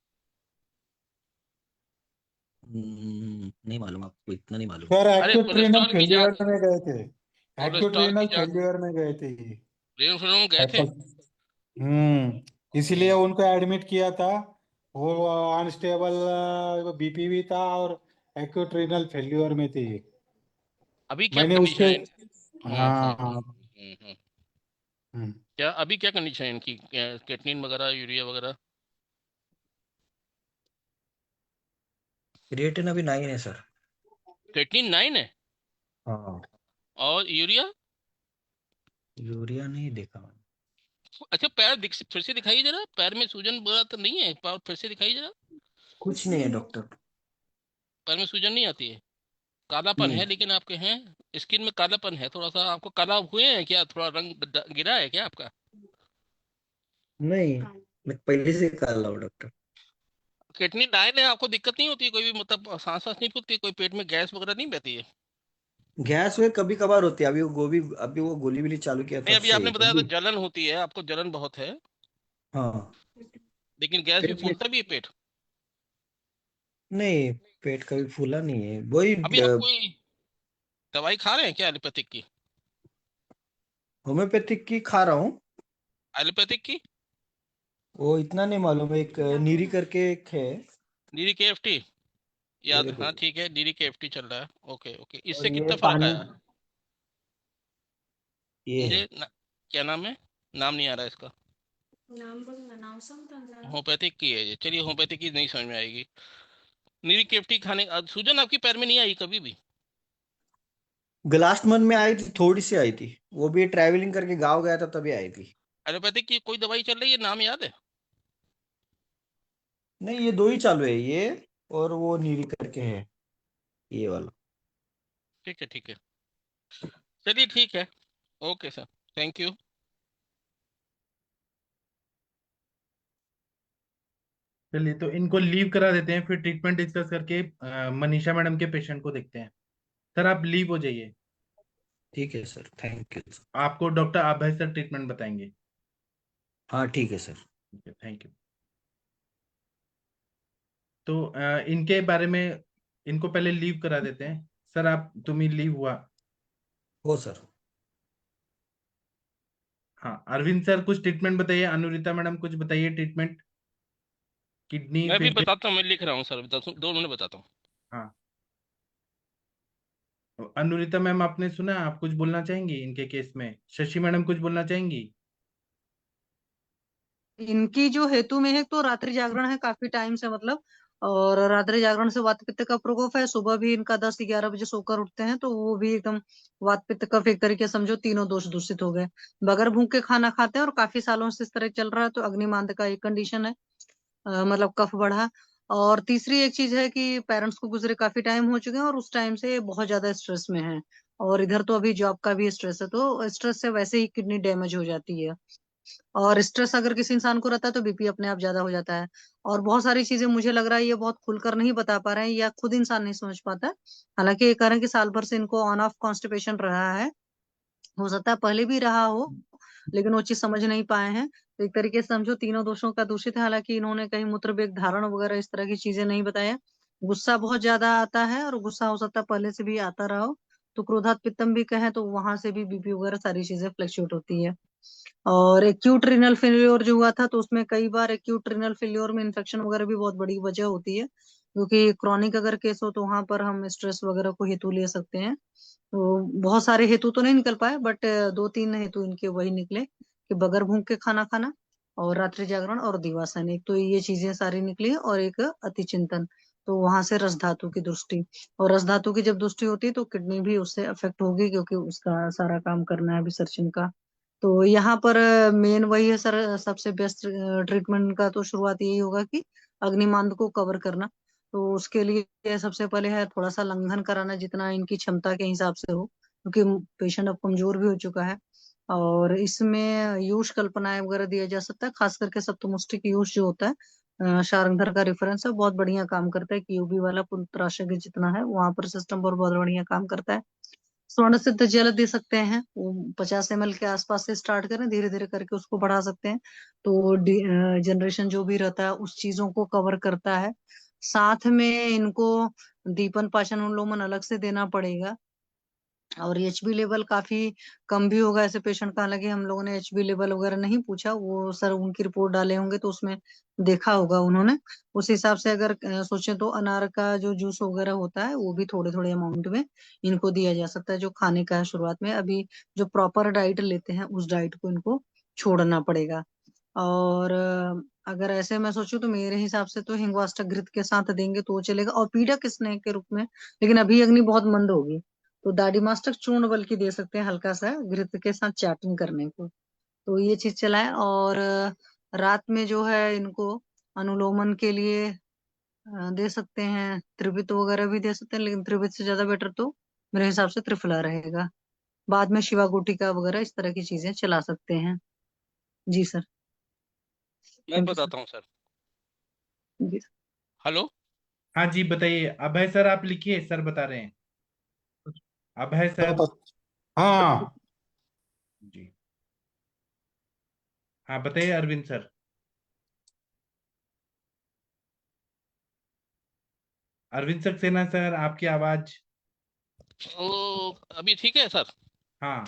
नहीं मालूम आपको, इतना नहीं मालूम। सर अरे, एक्यूट रीनल कोलेस्ट्रॉल की फेल्यूर जांच। में गए थे। एक्यूट कोलेस्ट्रॉल की रीनल जांच। फेल्यूर में गए थे ये। रेनफेल गए थे? इसीलिए हम्म। उनको एडमिट किया था। वो अनस्टेबल बीपी भी था और एक्यूट रीनल फेल्यूर में थे ये। अभी क्या मैंने कंडीशन उसके, है हाँ हाँ। हम्म। क्या अभी क्या कंडीशन है इनकी, केटनिन वगैरह, यूरिया वगैरह? क्रिएटिन अभी 9 है सर। केटनिन 9 है? हाँ, और यूरिया? यूरिया नहीं देखा मैंने। अच्छा, फिर से दिखाइए जरा, पैर में सूजन वगैरह तो नहीं है? पैर फिर से दिखाइए जरा। कुछ नहीं है डॉक्टर। पैर में सूजन नहीं आती है? कालापन नहीं है लेकिन आपके हैं, स्किन में कालापन है थोड़ा सा, आपको काला हुए हैं क्या? थोड़ा रंग गिरा है क्या आपका? नहीं, मैं पहले से कर रहा हूँ डॉक्टर। किडनी डायन है, आपको दिक्कत नहीं होती कोई भी, मतलब सांस वास नहीं फूलती, कोई पेट में गैस वगैरह नहीं बहती है? गैस वे कभी कभार होती है। अभी वो गोली वोली चालू किया नहीं, तब अभी से आपने बताया तो अभी। जलन होती है, आपको जलन बहुत है, हाँ। लेकिन गैस भी पेट में फूलता भी है पेट? नहीं, पेट कभी फूला नहीं है वही। अभी आप कोई दवाई खा रहे हैं क्या एलोपैथिक की? होम्योपैथिक की खा रहा हूँ। एलोपैथिक की? वो इतना नहीं मालूम है, एक नीरी करके एक है। नीरी के एफ टी? याद, वेरी हाँ गुड। ठीक है, नीरी के एफ टी चल रहा है। ओके ओके, और इससे ये कितना फर्क पानी, आया? ये है। क्या नाम है? नाम नहीं आ रहा इसका। होम्योपैथिक की है ये, चलिए होम्योपैथिक की नहीं समझ में आएगी। नीरी के एफ टी खाने सूजन आपकी पैर में नहीं आई कभी भी? लास्ट मंथ में आई थी, थोड़ी सी आई थी। वो भी ट्रैवलिंग करके गाँव गया था तभी आई थी। एलोपैथिक की कोई दवाई चल रही है, नाम याद है? नहीं, ये दो ही चालू है, ये और वो नीरी करके है, ये वाला। ठीक है ठीक है, चलिए ठीक है, ओके सर, थैंक यू। चलिए, तो इनको लीव करा देते हैं, फिर ट्रीटमेंट डिस्कस करके मनीषा मैडम के पेशेंट को देखते हैं। सर आप लीव हो जाइए, ठीक है सर, थैंक यू। आपको डॉक्टर अभय सर ट्रीटमेंट बताएंगे। हाँ ठीक है सर। ठीक है, थैंक यू। तो इनके बारे में, इनको पहले लीव करा देते हैं। सर आप, तुम्हें लीव हुआ। हो सर। हाँ, अरविंद सर कुछ ट्रीटमेंट बताइए, अनुरिता मैडम कुछ बताइए ट्रीटमेंट, किडनी मैं भी फेलियर। बताता हूँ, मैं लिख रहा हूँ सर, 2 मिनट बताता हूँ। हाँ, तो अनुरिता मैम आपने सुना, आप कुछ बोलना चाहेंगी इनके केस में? शशि मैडम कुछ बोलना चाहेंगी? इनकी जो हेतु में है तो रात्रि जागरण है काफी टाइम से, मतलब। और रात्रि जागरण से वात पित्त का प्रकोप है। सुबह भी इनका 10-11 बजे सोकर उठते हैं, तो वो भी एकदम वात पित्त कफ, एक तरीके से समझो तीनों दोष दूषित हो गए। बगैर भूख के खाना खाते हैं और काफी सालों से इस तरह चल रहा है, तो अग्निमांद का एक कंडीशन है। मतलब कफ बढ़ा। और तीसरी एक चीज है कि पेरेंट्स को गुजरे काफी टाइम हो चुके हैं और उस टाइम से बहुत ज्यादा स्ट्रेस में है। और इधर तो अभी जॉब का भी स्ट्रेस है, तो स्ट्रेस से वैसे ही किडनी डैमेज हो जाती है। और स्ट्रेस अगर किसी इंसान को रहता है तो बीपी अपने आप ज्यादा हो जाता है। और बहुत सारी चीजें मुझे लग रहा है ये बहुत खुलकर नहीं बता पा रहे हैं, या खुद इंसान नहीं समझ पाता है। हालांकि ये कह रहे हैं कि साल भर से इनको ऑन ऑफ कॉन्स्टिपेशन रहा है। हो सकता है पहले भी रहा हो, लेकिन वो चीज समझ नहीं पाए हैं। तो एक तरीके से समझो तीनों दोषों का दूषित है। हालांकि इन्होंने कहीं मूत्र बेग धारण वगैरह इस तरह की चीजें नहीं बताया। गुस्सा बहुत ज्यादा आता है, और गुस्सा हो सकता है पहले से भी आता रहा हो। तो क्रोधात पित्तम भी कहें तो वहां से भी बीपी वगैरह सारी चीजें फ्लक्चुएट होती है। और एक्यूट रीनल फेल्योर जो हुआ था, तो उसमें कई बार एक्यूट रीनल फेल्योर में इन्फेक्शन वगैरह भी बहुत बड़ी वजह होती है, क्योंकि क्रॉनिक अगर केस हो तो वहां पर हम स्ट्रेस वगैरह को हेतु ले सकते हैं। तो बहुत सारे हेतु तो नहीं निकल पाए, बट 2-3 हेतु इनके वही निकले कि बगैर भूख के खाना खाना, और रात्रि जागरण, और दिवासन। एक तो ये चीजें सारी निकली, और एक अति चिंतन। तो वहां से रस धातु की दृष्टि, और रस धातु की जब दृष्टि होती है तो किडनी भी उससे अफेक्ट होगी, क्योंकि उसका सारा काम करना है विसर्जन का। तो यहाँ पर मेन वही है सर, सबसे बेस्ट ट्रीटमेंट का तो शुरुआत यही होगा कि अग्निमांद को कवर करना। तो उसके लिए सबसे पहले है थोड़ा सा लंघन कराना, जितना इनकी क्षमता के हिसाब से हो, क्योंकि पेशेंट अब कमजोर भी हो चुका है। और इसमें यूष कल्पनाएं वगैरह दिया जा सकता है, खास करके सप्तमुष्टिक यूष जो होता है, शारंगधर का रेफरेंस है, बहुत बढ़िया काम करता है। क्यूबी वाला पुत्रराशि के जितना है वहां पर सिस्टम पर बहुत बढ़िया काम करता है। स्वर्ण सिद्ध जल दे सकते हैं, वो 50 ml के आसपास से स्टार्ट करें, धीरे धीरे करके उसको बढ़ा सकते हैं। तो जनरेशन जो भी रहता है उस चीजों को कवर करता है। साथ में इनको दीपन पाचन अनुलोमन अलग से देना पड़ेगा। और एचबी लेवल काफी कम भी होगा ऐसे पेशेंट का। हालांकि हम लोगों ने एचबी लेवल वगैरह नहीं पूछा, वो सर उनकी रिपोर्ट डाले होंगे तो उसमें देखा होगा उन्होंने। उस हिसाब से अगर सोचें तो अनार का जो जूस वगैरह होता है वो भी थोड़े थोड़े अमाउंट में इनको दिया जा सकता है, जो खाने का है शुरुआत में। अभी जो प्रॉपर डाइट लेते हैं उस डाइट को इनको छोड़ना पड़ेगा। और अगर ऐसे मैं सोचूं तो मेरे हिसाब से तो हिंगवाष्टक घृत के साथ देंगे तो वो चलेगा, और पीडक स्नेह के रूप में। लेकिन अभी अग्नि बहुत मंद होगी, तो दाढ़ी मास्टक चूर्ण बल्कि दे सकते हैं हल्का सा घृत के साथ चाटन करने को। तो ये चीज चलाएं। और रात में जो है इनको अनुलोमन के लिए दे सकते हैं, त्रिपित वगैरह भी दे सकते हैं, लेकिन त्रिपित से ज्यादा बेटर तो मेरे हिसाब से त्रिफला रहेगा। बाद में शिवा गुटिका वगैरह इस तरह की चीजें चला सकते हैं। जी सर। मैं थैंक यू सर। बताता हूँ सर। जी हेलो। हाँ जी बताइए, अभय सर आप लिखिए, सर बता रहे हैं। अभय सर। हाँ, जी हाँ बताइए अरविंद सर। अरविंद सक्सेना सर, आपकी आवाज। ओ, अभी ठीक है सर। हाँ।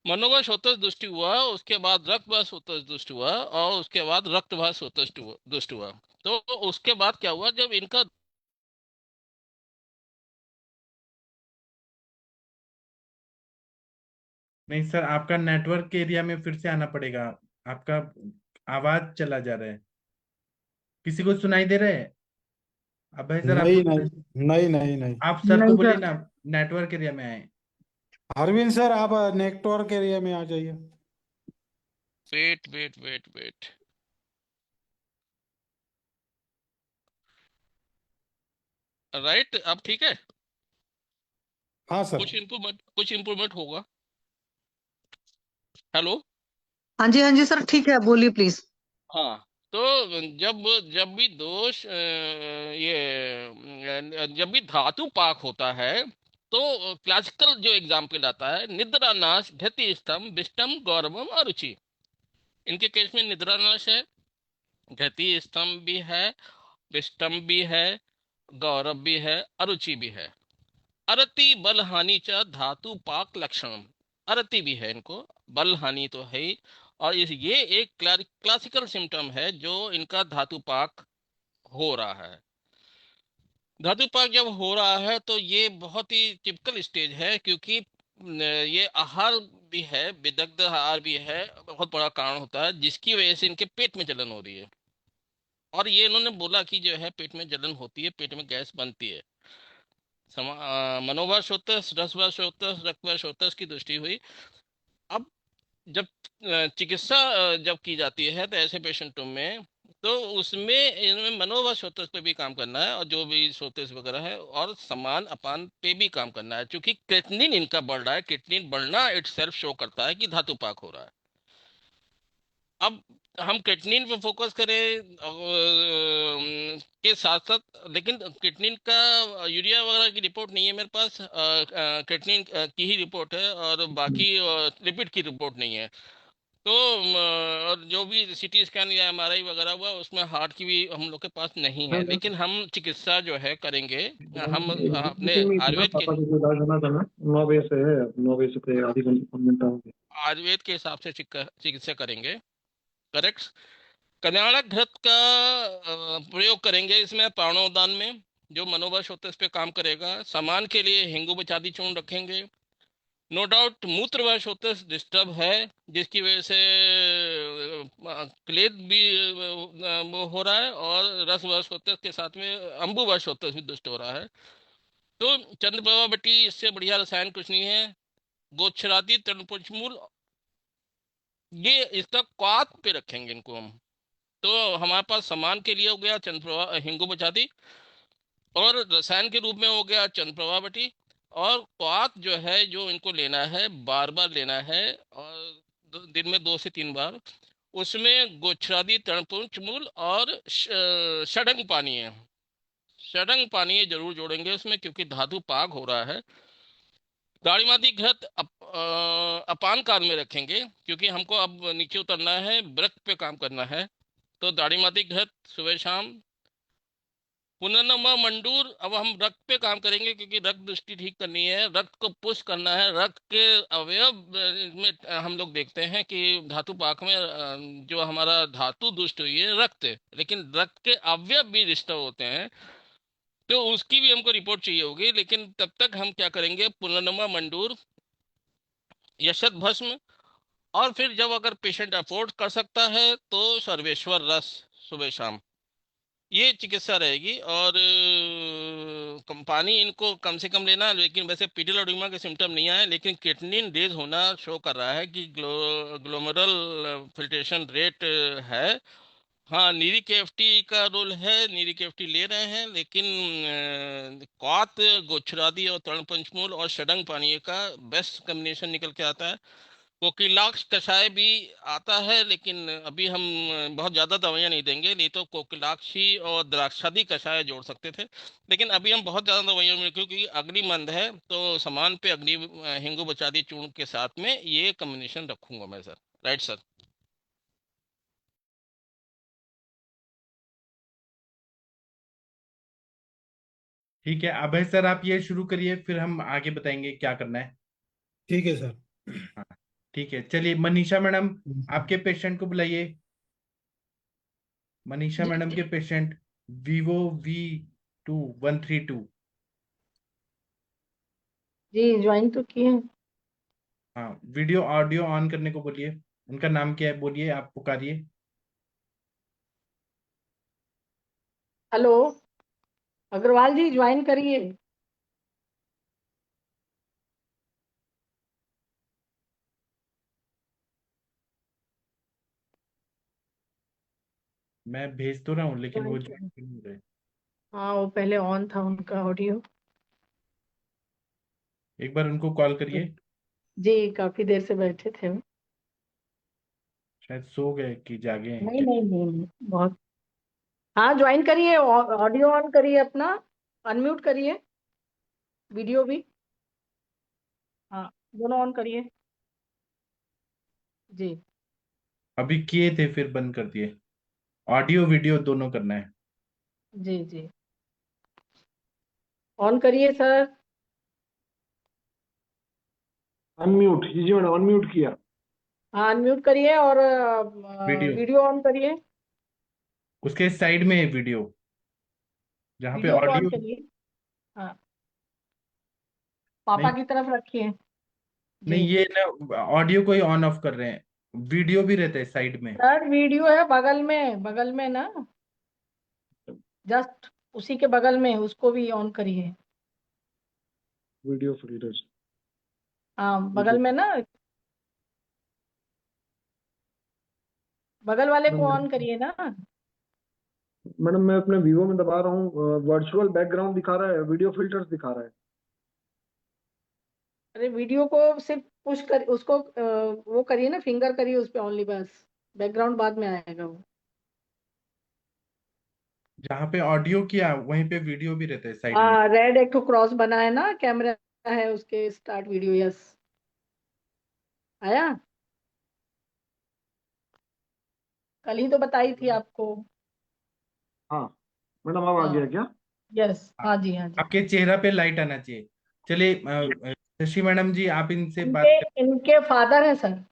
मनोवश होता दुष्ट हुआ, उसके बाद रक्तवश होता दुष्ट हुआ, और उसके बाद रक्तवश होता दुष्ट हुआ। तो उसके बाद क्या हुआ, जब इनका नहीं सर, आपका नेटवर्क के एरिया में फिर से आना पड़ेगा। आपका आवाज चला जा रहा है। किसी को सुनाई दे रहा है? अभय सर आपको नहीं नहीं नहीं नहीं नहीं। आप सर को नहीं बोलिए सर। ना, नेटवर्क एरिया में आए। अरविंद सर आप नेटवर्क एरिया में आ जाइए। Wait wait wait wait. Right, अब ठीक है। हाँ सर। कुछ इम्प्रूवमेंट होगा। हेलो। हाँ जी सर, ठीक है, बोलिए प्लीज। हाँ। तो जब जब भी दोष जब भी धातु पाक होता है, तो क्लासिकल जो एग्जाम्पल आता है, निद्रा नाश, घति स्तंभ, विष्टम, गौरवम, अरुचि। इनके केस में निद्रा नाश है, घति स्तंभ भी है, विष्टम भी है, गौरव भी है, अरुचि भी है। अरति बल हानि च धातु पाक लक्षणम। अरति भी है इनको, बल हानि तो है ही। और ये एक क्लासिकल सिम्टम है जो इनका धातु पाक हो रहा है। धातु पाक जब हो रहा है तो ये बहुत ही टिपिकल स्टेज है, क्योंकि ये आहार भी है, विदग्ध आहार भी है, बहुत बड़ा कारण होता है जिसकी वजह से इनके पेट में जलन हो रही है। और ये इन्होंने बोला कि जो है पेट में जलन होती है, पेट में गैस बनती है। मनोवश रसवश रक्तवश की दृष्टि हुई। अब जब चिकित्सा जब की जाती है तो ऐसे पेशेंटों में, तो उसमें इनमें मनोवश पे भी काम करना है, और जो भी सोतेस वगैरह है, और समान अपान पे भी काम करना है, क्योंकि क्रेटिनिन इनका बढ़ रहा है। क्रेटिनिन बढ़ना इट सेल्फ शो करता है कि धातु पाक हो रहा है। अब हम क्रेटिनिन पे फोकस करें के साथ साथ, लेकिन क्रेटिनिन का यूरिया वगैरह की रिपोर्ट नहीं है मेरे पास। क्रेटिनिन की ही रिपोर्ट है, और बाकी लिपिड की रिपोर्ट नहीं है। तो और जो भी सीटी स्कैन या एमआरआई वगैरह हुआ, उसमें हार्ट की भी हम लोग के पास नहीं है। लेकिन हम चिकित्सा जो है करेंगे, हम अपने मीटिंग में थी ना, आयुर्वेद के पापा को इलाज होना था ना, 9 बजे से है, 9 बजे से पे आधी घंटा हो गया। आयुर्वेद के हिसाब से चिकित्सा करेंगे। करेक्ट। कल्याणक घृत का प्रयोग करेंगे इसमें प्राणोदान में। जो मनोवश होता है इस पे काम करेगा। सामान के लिए हिंगू बचादी चूर्ण रखेंगे। नो डाउट मूत्रवश होता है डिस्टर्ब है, जिसकी वजह से क्लेद भी वो हो रहा है, और रसवश होता है, इसके साथ में अंबुवश होता है भी दुष्ट हो रहा है। तो चंद्रप्रभा बटी इससे बढ़िया रसायन कुछ नहीं है। गोक्षरादी तृणपुष्पमूल, ये इसका क्वाथ पे रखेंगे इनको हम। तो हमारे पास सामान के लिए हो गया चंद्रप्रभा हिंगू बचादी, और रसायन के रूप में हो गया चंद्रप्रभा बटी। और क्वाथ जो है, जो इनको लेना है, बार बार लेना है, और दिन में 2 से 3 बार। उसमें गोक्षरादी तृणपुष्पमूल और षडंग पानी है। षडंग पानी जरूर जोड़ेंगे उसमें, क्योंकि धातु पाक हो रहा है। दाढ़ीमाती घृत अपान काल में रखेंगे, क्योंकि हमको अब नीचे उतरना है, वृक्क पे काम करना है। तो दाढ़ीमाती घृत सुबह शाम। पुनर्नमा मंडूर, अब हम रक्त पे काम करेंगे, क्योंकि रक्त दृष्टि ठीक करनी है, रक्त को पुश करना है। रक्त के अवयव में हम लोग देखते हैं कि धातु पाक में जो हमारा धातु दुष्ट हुई है रक्त है, लेकिन रक्त के अवयव भी डिस्टर्ब होते हैं। तो उसकी भी हमको रिपोर्ट चाहिए होगी। लेकिन तब तक हम क्या करेंगे, पुनर्नमा मंडूर, यशत भस्म, और फिर जब अगर पेशेंट अफोर्ड कर सकता है तो सर्वेश्वर रस सुबह शाम। ये चिकित्सा रहेगी। और पानी इनको कम से कम लेना, लेकिन वैसे पीडीलोडीमा के सिम्टम नहीं आए, लेकिन किडनी डिजीज होना शो कर रहा है कि ग्लोमेरुलर फिल्ट्रेशन रेट है। हाँ, नीरी केएफटी का रोल है, नीरी केएफटी ले रहे हैं, लेकिन कौत, गोचरादी और तरण पंचमूल और षडंग पानीय का बेस्ट कॉम्बिनेशन निकल के आता है। कोकिलाक्ष कषाय भी आता है, लेकिन अभी हम बहुत ज्यादा दवाइयां नहीं देंगे, नहीं तो कोकिलाक्षी और द्राक्षादी कषाय जोड़ सकते थे, लेकिन अभी हम बहुत ज्यादा दवाइयां में, क्योंकि अग्नि मंद है तो सामान पे अग्नि हिंगू बचादी चूर्ण के साथ में ये कॉम्बिनेशन रखूंगा मैं सर। Right sir. ठीक है, अभय सर आप ये शुरू करिए, फिर हम आगे बताएंगे क्या करना है। ठीक है सर। हाँ ठीक है, चलिए मनीषा मैडम आपके पेशेंट को बुलाइए। मनीषा मैडम के पेशेंट Vivo V2132। जी ज्वाइन तो किए हैं। हाँ, वीडियो ऑडियो ऑन करने को बोलिए। उनका नाम क्या है बोलिए, आप पुकारिए। हेलो अग्रवाल जी, ज्वाइन करिए। मैं भेज तो रहा हूँ लेकिन वो ज्वाइन ज्वाइन करिए। नहीं हो रहे। हाँ वो पहले ऑन था उनका ऑडियो। एक बार उनको कॉल करिए। जी काफी देर से बैठे थे वो। शायद सो गए कि जागे हैं नहीं क्या। नहीं नहीं, बहुत। हाँ ज्वाइन करिए, ऑडियो ऑन करिए अपना, अनम्यूट करिए, वीडियो भी। हाँ दोनों ऑन करिए। जी अभी किए थे फिर बंद कर दिए। ऑडियो वीडियो दोनों करना है। जी जी, ऑन करिए सर। अनम्यूट जी मैडम, अनम्यूट किया। हाँ अनम्यूट करिए और वीडियो वीडियो ऑन करिए। उसके साइड में है वीडियो, जहाँ पे वीडियो को ऑन ऑडियो। करिए। हाँ पापा नहीं की तरफ रखिए। जी नहीं, ये ना ऑडियो को ही ऑन ऑफ कर रहे हैं, वीडियो भी रहता है साइड में। सर, वीडियो है बगल में ना, जस्ट उसी के बगल में, उसको भी ऑन करिए। वीडियो फ्रीडर्स। हाँ बगल वीडियो। में ना, बगल वाले को ऑन मैडम करिए ना। मैडम, मैं अपने वीवो में दबा रहा हूँ, वर्चुअल बैकग्राउंड दिखा रहा है, वीडियो फिल्टर्स दिखा रहा है। अरे वीडियो को सिर्फ पुश कर, उसको वो करिए ना, फिंगर करिए उस पे ओनली, बस बैकग्राउंड बाद में आएगा वो। जहाँ पे ऑडियो किया वहीं पे वीडियो भी रहता है साइड में। हाँ रेड एक तो क्रॉस बना है ना, कैमरा है उसके, स्टार्ट वीडियो, यस आया। कल ही तो बताई थी आपको। हाँ मैडम, अब आ हाँ गया क्या? यस, हाँ, हाँ जी हाँ जी। आपके चेहरा पे लाइट आना चाहिए। चलिए शशि मैडम जी आप इनसे इनके बात कर। इनके फादर हैं सर।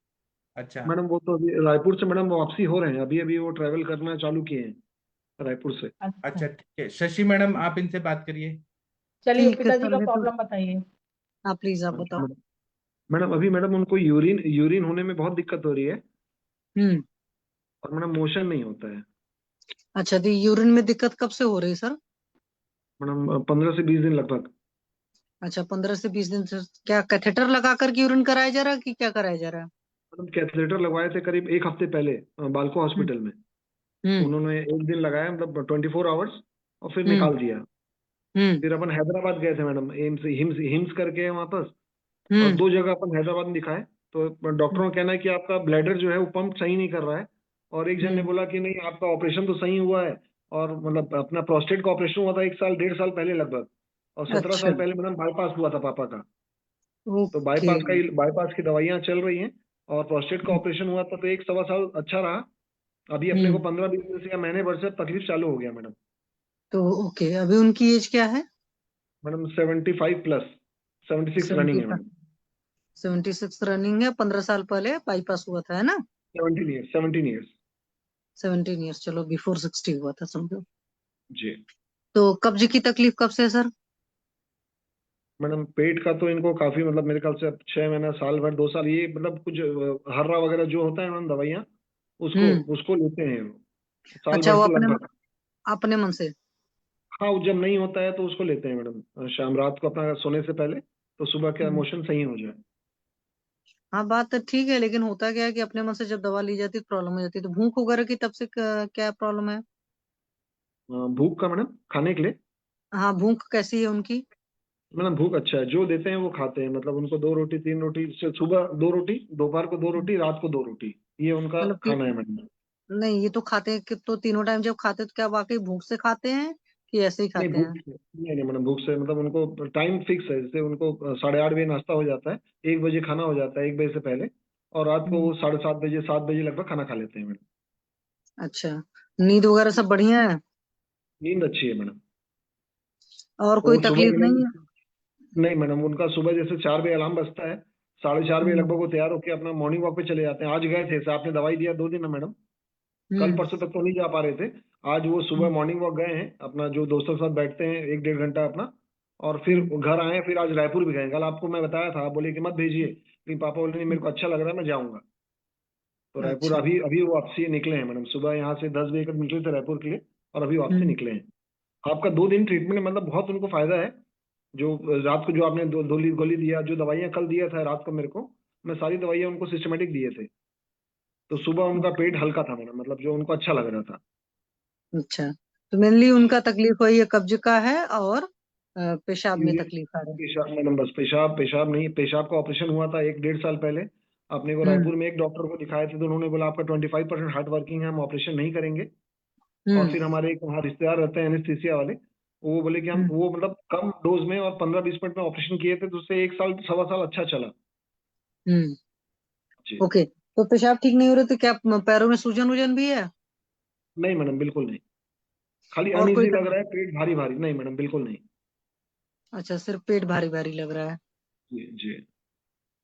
अच्छा मैडम वो तो अभी रायपुर से मैडम वापसी हो रहे हैं, अभी अभी वो ट्रैवल करना चालू किए हैं रायपुर से। अच्छा अच्छा ठीक है, शशि मैडम आप इनसे बात करिए। चलिए, ठीक है पिताजी सर, का मैं तो। प्रॉब्लम बताइए। हाँ प्लीज आप अच्छा बताओ। मैडम। मैडम अभी मैडम उनको यूरिन यूरिन होने में बहुत दिक्कत हो रही है, हम्म। और मैडम मोशन नहीं होता है। अच्छा, तो यूरिन में दिक्कत कब से हो रही है सर? मैडम 15 से 20 दिन लगभग। अच्छा, 15 से 20 दिन से। क्या कैथेटर लगा कर यूरिन कराया जा रहा है कि क्या कराया जा रहा है? मैडम कैथेटर लगवाए थे करीब एक हफ्ते पहले, बालको हम्म। हॉस्पिटल में। हम्म। उन्होंने एक दिन लगाया, मतलब 24 आवर्स, और फिर हम्म। निकाल दिया। हम्म। फिर अपन हैदराबाद गए थे मैडम, एम्स हिम्स हिम्स करके है वहाँ पर। और हम्म। 2 जगह अपन हैदराबाद में दिखाए, तो डॉक्टरों का कहना है कि आपका ब्लैडर जो है वो पंप सही नहीं कर रहा है। और एक जन ने हम्म। बोला कि नहीं, आपका ऑपरेशन तो सही हुआ है, और मतलब अपना प्रोस्टेट का ऑपरेशन हुआ था 1 साल 1.5 साल पहले लगभग, और 17 साल अच्छा। पहले मैडम बाईपास हुआ था पापा का। तो ओके। बाईपास की दवाइयाँ चल रही हैं। और प्रोस्टेट का ऑपरेशन हुआ था तो 1 सवा साल अच्छा रहा। अभी अपने को हम्म। 15 20 दिन से या महीने भर से तकलीफ चालू हो गया मैडम। तो ओके, अभी उनकी एज क्या है? मैडम 75+, 76 रनिंग है 75। मैडम। 76 रनिंग है, 15 साल पहले बाईपास हुआ था, है ना? 17 ईयर्स, 17 ईयर्स। 17 ईयर्स, चलो बिफोर 60 हुआ था समझो। जी तो कब्ज की तकलीफ कब से है सर? मैडम, पेट का तो इनको काफी, मतलब मेरे ख्याल से अब 6 महीना, साल भर, 2 साल, ये मतलब कुछ हर्रा वगैरह जो होता है मैडम दवाइयाँ, उसको हम्म। उसको लेते हैं वो, साल अच्छा, भर वो से अपने लगभग। अपने मन से। हाँ, वो जब नहीं होता है तो उसको लेते हैं मैडम, शाम रात को अपना सोने से पहले, तो सुबह क्या मोशन सही हो जाए। हाँ, बात तो ठीक है, लेकिन होता क्या है कि अपने मन से जब दवा ली जाती है तो प्रॉब्लम हो जाती है। तो भूख वगैरह की तब से क्या प्रॉब्लम है? भूख का मैडम खाने के लिए? हाँ, भूख कैसी है उनकी? मैडम भूख अच्छा है, जो देते हैं वो खाते हैं, मतलब उनको 2 रोटी 3 रोटी से, सुबह 2 रोटी, दोपहर को 2 रोटी, रात को 2 रोटी, ये उनका मतलब कि खाना है मैडम। नहीं, ये तो खाते हैं कि तो तीनों टाइम जब खाते हैं तो क्या वाकई भूख से खाते हैं कि ऐसे ही नहीं खाते भूख हैं? से नहीं, नहीं मैडम, भूख से मतलब उनको टाइम फिक्स है, जैसे उनको 8:30 बजे नाश्ता हो जाता है, 1 बजे खाना हो जाता है, 1 बजे से पहले, और रात को वो 7:30 बजे 7 बजे लगभग खाना खा लेते हैं मैडम। अच्छा, नींद वगैरह सब बढ़िया है? नींद अच्छी है मैडम। और कोई वो सुबह तकलीफ नहीं है? मैडम, नहीं मैडम, उनका सुबह जैसे 4 बजे अलार्म बजता है, 4:30 बजे हम्म। लगभग वो तैयार होकर अपना मॉर्निंग वॉक पे चले जाते हैं। आज गए थे, जैसे आपने दवाई दिया 2 दिन ना मैडम, कल हम्म। परसों तक तो नहीं जा पा रहे थे। आज वो सुबह मॉर्निंग वॉक गए हैं, अपना जो दोस्तों के साथ बैठते हैं 1 1.5 घंटा अपना, और फिर हम्म। वो घर आए हैं। फिर आज रायपुर भी गए। कल आपको मैं बताया था, आप बोले कि मत भेजिए, लेकिन पापा बोले नहीं, मेरे को अच्छा लग रहा है, मैं जाऊंगा। तो रायपुर अच्छा। अभी अभी वो वापसी निकले हैं मैडम, सुबह यहाँ से 10 बजे तक निकले थे रायपुर के लिए, और अभी वापसी हम्म। निकले हैं। आपका 2 दिन ट्रीटमेंट में मतलब बहुत उनको फायदा है। जो रात को जो आपने दो गोली दिया, जो दवाइयाँ कल दिया था रात को मेरे को, मैं सारी दवाइयाँ उनको सिस्टमेटिक दिए थे। तो सुबह उनका पेट हल्का था मैडम, मतलब जो उनको अच्छा लग रहा था। अच्छा, तो मेनली उनका तकलीफ वही है, कब्ज का है और पेशाब में यूरिन, तकलीफ आ रही पेशाब मैडम, बस पेशाब, पेशाब नहीं, पेशाब का ऑपरेशन हुआ था 1 1.5 साल पहले। अपने को है। रायपुर में एक डॉक्टर को दिखाए थे, तो उन्होंने बोला आपका 25% हार्ड वर्किंग है, हम ऑपरेशन नहीं करेंगे। और हम्म। फिर हमारे एक वहाँ रिश्तेदार रहते हैं एनेस्थीसिया वाले, वो बोले कि हम हम्म। वो मतलब कम डोज में और 15 20 मिनट में ऑपरेशन किए थे, तो उससे 1 साल 1.25 साल अच्छा चला। हम्म। जी। ओके, तो पेशाब ठीक नहीं हो रहे तो क्या पैरों में सूजन वूजन भी है? नहीं मैडम, बिल्कुल नहीं। खाली और कोई अनईजी लग तकलीफ? रहा है, पेट भारी भारी, नहीं मैडम बिल्कुल नहीं। अच्छा, सिर्फ पेट भारी भारी लग रहा है? जी जी।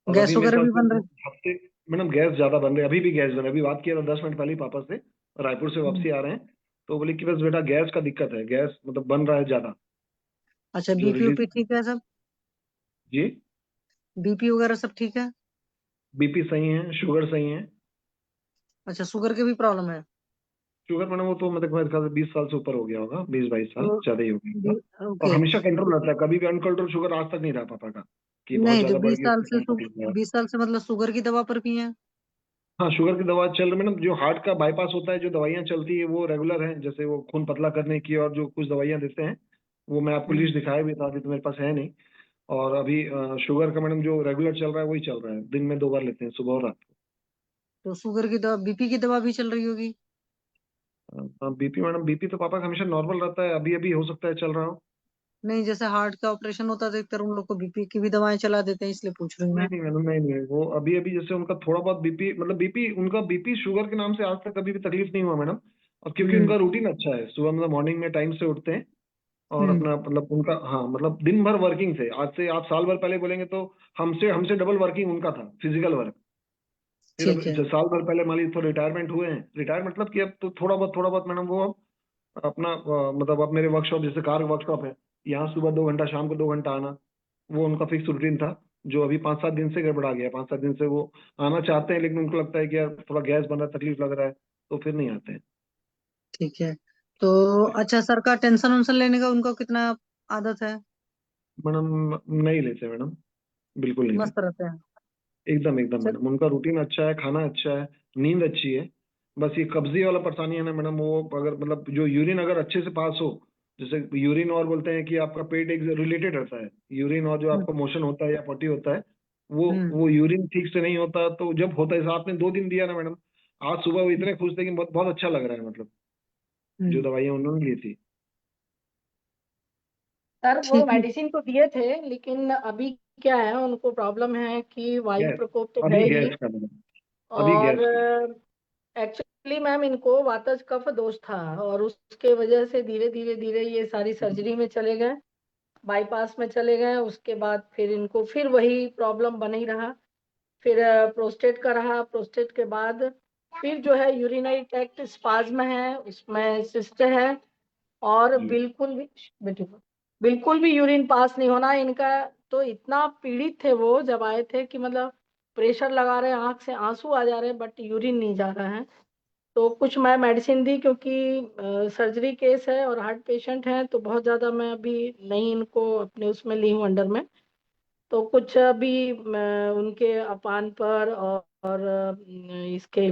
और गैस अभी मेरे वगैरह ख्याल भी से बन रही? हफ्ते, मैडम गैस ज्यादा बन रही है, अभी भी गैस बन रही है। अभी बात किया था 10 मिनट पहले ही पापा से, रायपुर से हम्म। वापसी आ रहे हैं, तो बोले कि बस बेटा गैस का दिक्कत है, गैस मतलब बन रहा है ज्यादा, अच्छा, जो बीपी रिलीज। उपी ठीक है सब? जी। बीपी वगैरह सब ठीक है? बीपी सही है, शुगर सही है। अच्छा, शुगर की भी प्रॉब्लम है? शुगर मैडम वो तो मतलब मेरे ख्याल से 20 साल से ऊपर हो गया होगा, 20 22 साल तो ज्यादा ही हो गया होगा। और ओके। हमेशा कंट्रोल रहता है, कभी भी अनकंट्रोल शुगर आज तक नहीं रहा पापा का, कि बहुत नहीं, जो ज्यादा बढ़ 20 गया साल उसको से टाइम तक लग। 20 साल से मतलब शुगर की दवा पर भी है? हाँ, शुगर की दवा चल रही मैडम, जो हार्ट का बाईपास होता है, जो दवाइयाँ चलती है वो रेगुलर है, जैसे वो खून पतला करने की, और जो कुछ दवाइयाँ देते हैं वो मैं आपको हम्म। लिस्ट दिखाया भी था, अभी तो मेरे पास है नहीं। और अभी शुगर का मैडम जो रेगुलर चल रहा है वही चल रहा है, दिन में 2 बार लेते हैं, सुबह और रात तो शुगर की दवा, बीपी की दवा भी चल रही होगी? को। बीपी मैडम, बीपी तो पापा का हमेशा नॉर्मल रहता है, अभी अभी हो सकता है चल रहा हो। नहीं, जैसे हार्ट का ऑपरेशन होता है तो एक तरह उन लोग को बीपी की भी दवाएं चला देते हैं, इसलिए पूछ रही हूँ नहीं मैं। नहीं मैडम, नहीं नहीं, वो अभी अभी जैसे उनका थोड़ा बहुत बीपी, मतलब बीपी, उनका बीपी शुगर के नाम से आज तक कभी भी तकलीफ नहीं हुआ मैडम। और क्योंकि हम्म। उनका रूटीन अच्छा है, सुबह मतलब मॉर्निंग में टाइम से उठते हैं, और हम्म। अपना मतलब उनका, हाँ मतलब दिन भर वर्किंग थे। आज से आप साल भर पहले बोलेंगे तो हमसे हमसे डबल वर्किंग उनका था, फिजिकल वर्क। फिर अब ठीक है। जो साल भर पहले मान लीजिए तो रिटायरमेंट हुए हैं, रिटायर मतलब कि अब तो थोड़ा बहुत मैडम वो अब अपना मतलब अब मेरे वर्कशॉप, जैसे कार वर्कशॉप है, यहाँ सुबह 2 घंटा, शाम को 2 घंटा आना, वो उनका फिक्स रूटीन था, जो अभी 5 7 दिन से गड़बड़ा गया। 5 7 दिन से वो आना चाहते हैं, लेकिन उनको लगता है कि यार थोड़ा गैस बन रहा है, तकलीफ लग रहा है, तो फिर नहीं आते हैं। ठीक है। तो अच्छा, सर का टेंशन वेंशन लेने का उनको कितना आदत है? मैडम नहीं लेते मैडम, बिल्कुल नहीं मस्त लेते। रहते हैं? एकदम एकदम चल। मैडम, उनका रूटीन अच्छा है, खाना अच्छा है, नींद अच्छी है। बस ये कब्जी वाला परेशानी है ना मैडम, वो अगर मतलब जो यूरिन अगर अच्छे से पास हो, जैसे यूरिन और बोलते हैं कि आपका पेट एक रिलेटेड रहता है, यूरिन और जो हम्म। आपका मोशन होता है या पॉटी होता है, वो हम्म। वो यूरिन ठीक से नहीं होता, तो जब होता है, जैसे आपने 2 दिन दिया ना मैडम, आज सुबह वो इतने खुश थे कि बहुत बहुत अच्छा लग रहा है, मतलब जो हम्म। दवाइयाँ उन्होंने ली थी। सर वो ठीक है। मेडिसिन तो दिए थे, लेकिन अभी क्या है, उनको प्रॉब्लम है कि वायु गैस, प्रकोप तो है अभी ही। गैस का मैडम, अभी और गैस का। एक्चुअली मैम इनको वातज कफ दोष था, और उसके वजह से धीरे धीरे धीरे ये सारी सर्जरी में चले गए, बाईपास में चले गए। उसके बाद फिर इनको फिर वही प्रॉब्लम बन ही रहा। फिर प्रोस्टेट का रहा, प्रोस्टेट के बाद फिर जो है यूरिनरी ट्रैक्ट स्पाज्म है, उसमें सिस्ट है, और जी बिल्कुल भी बिल्कुल बिल्कुल भी यूरिन पास नहीं होना इनका। तो इतना पीड़ित थे वो जब आए थे कि मतलब प्रेशर लगा रहे, आंख से आंसू आ जा रहे, बट यूरिन नहीं जा रहा है। तो कुछ मैं मेडिसिन दी, क्योंकि सर्जरी केस है और हार्ट पेशेंट है, तो बहुत ज़्यादा मैं अभी नहीं इनको अपने उसमें ली हूँ अंडर में। तो कुछ अभी उनके अपान पर और इसके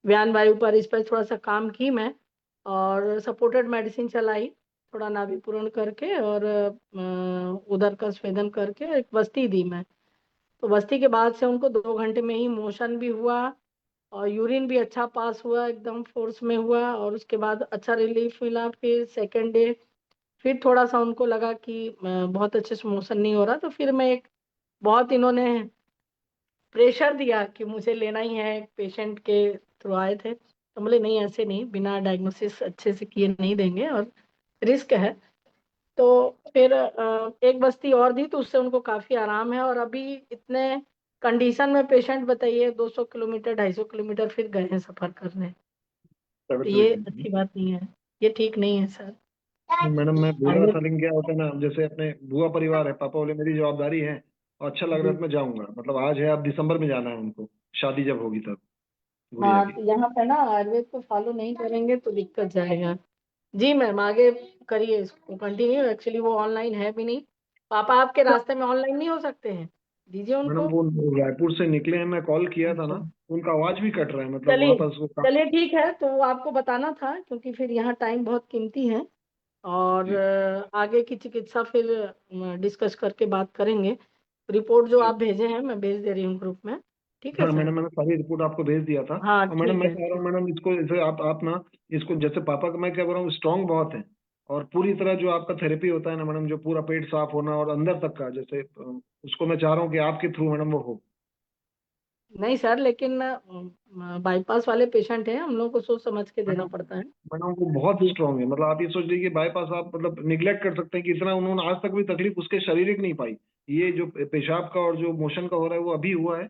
व्यान वायु पर, इस पर थोड़ा सा काम की मैं, और सपोर्टेड मेडिसिन चलाई, थोड़ा नाभि पूर्ण करके, और उदर का स्वेदन करके एक बस्ती दी मैं। तो बस्ती के बाद से उनको 2 घंटे में ही मोशन भी हुआ और यूरिन भी अच्छा पास हुआ, एकदम फोर्स में हुआ, और उसके बाद अच्छा रिलीफ मिला। फिर सेकेंड डे फिर थोड़ा सा उनको लगा कि बहुत अच्छे से मोशन नहीं हो रहा, तो फिर मैं एक बहुत इन्होंने प्रेशर दिया कि मुझे लेना ही है, पेशेंट के थ्रू आए थे, तो बोले नहीं, ऐसे नहीं, बिना डायग्नोसिस अच्छे से किए नहीं देंगे और रिस्क है। तो फिर एक बस्ती और दी, तो उससे उनको काफी आराम है। और अभी इतने कंडीशन में पेशेंट, बताइए, 200 किलोमीटर 250 किलोमीटर फिर गए हैं सफर करने, तो ये अच्छी बात नहीं है, ये ठीक नहीं है सर। मैडम मैं बोल रहा आगे था, लेकिन क्या होता है ना, जैसे अपने बुआ परिवार है, पापा बोले मेरी जवाबदारी है और अच्छा लग रहा है तो मैं जाऊंगा। मतलब आज है, अब दिसंबर में जाना है उनको, शादी जब होगी तब गुड़िया हाँ, की। तो यहाँ पे ना आयुर्वेद को फॉलो नहीं करेंगे तो दिक्कत जाएगा। जी मैम, आगे करिए इसको कंटिन्यू, एक्चुअली वो ऑनलाइन है भी नहीं। पापा आपके रास्ते में ऑनलाइन नहीं हो सकते हैं, दीजिए मैडम उनको। वो रायपुर से निकले हैं, मैं कॉल किया था ना, अच्छा, उनका आवाज भी कट रहा है, मतलब वहां चलिए पर उसको चलिए, ठीक है, तो वो आपको बताना था, क्योंकि फिर यहाँ टाइम बहुत कीमती है। और जी आगे की चिकित्सा फिर डिस्कस करके बात करेंगे। रिपोर्ट जो जी। आप भेजे हैं मैं भेज दे रही हूँ ग्रुप में, ठीक है हाँ सर। मैंने मैंने सारी रिपोर्ट आपको भेज दिया था। हाँ और मैडम ठीक मैं है, चाह रहा ठीक। हूँ मैडम, इसको जैसे आप ना, इसको जैसे पापा का मैं क्या बोल रहा हूँ, स्ट्रांग बहुत है। और पूरी तरह जो आपका थेरेपी होता है ना मैडम, जो पूरा पेट साफ होना और अंदर तक का, जैसे उसको मैं चाह रहा हूँ कि आपके थ्रू मैडम वो हो। नहीं सर, लेकिन बाईपास वाले पेशेंट हैं, हम लोग को सोच समझ के देना मैडम पड़ता है। मैडम वो बहुत जी। स्ट्रांग है, मतलब आप ये सोच लीजिए कि बाईपास आप मतलब निग्लेक्ट कर सकते हैं कि इतना उन्होंने आज तक भी तकलीफ उसके शारीरिक नहीं पाई। ये जो पेशाब का और जो मोशन का हो रहा है वो अभी हुआ है।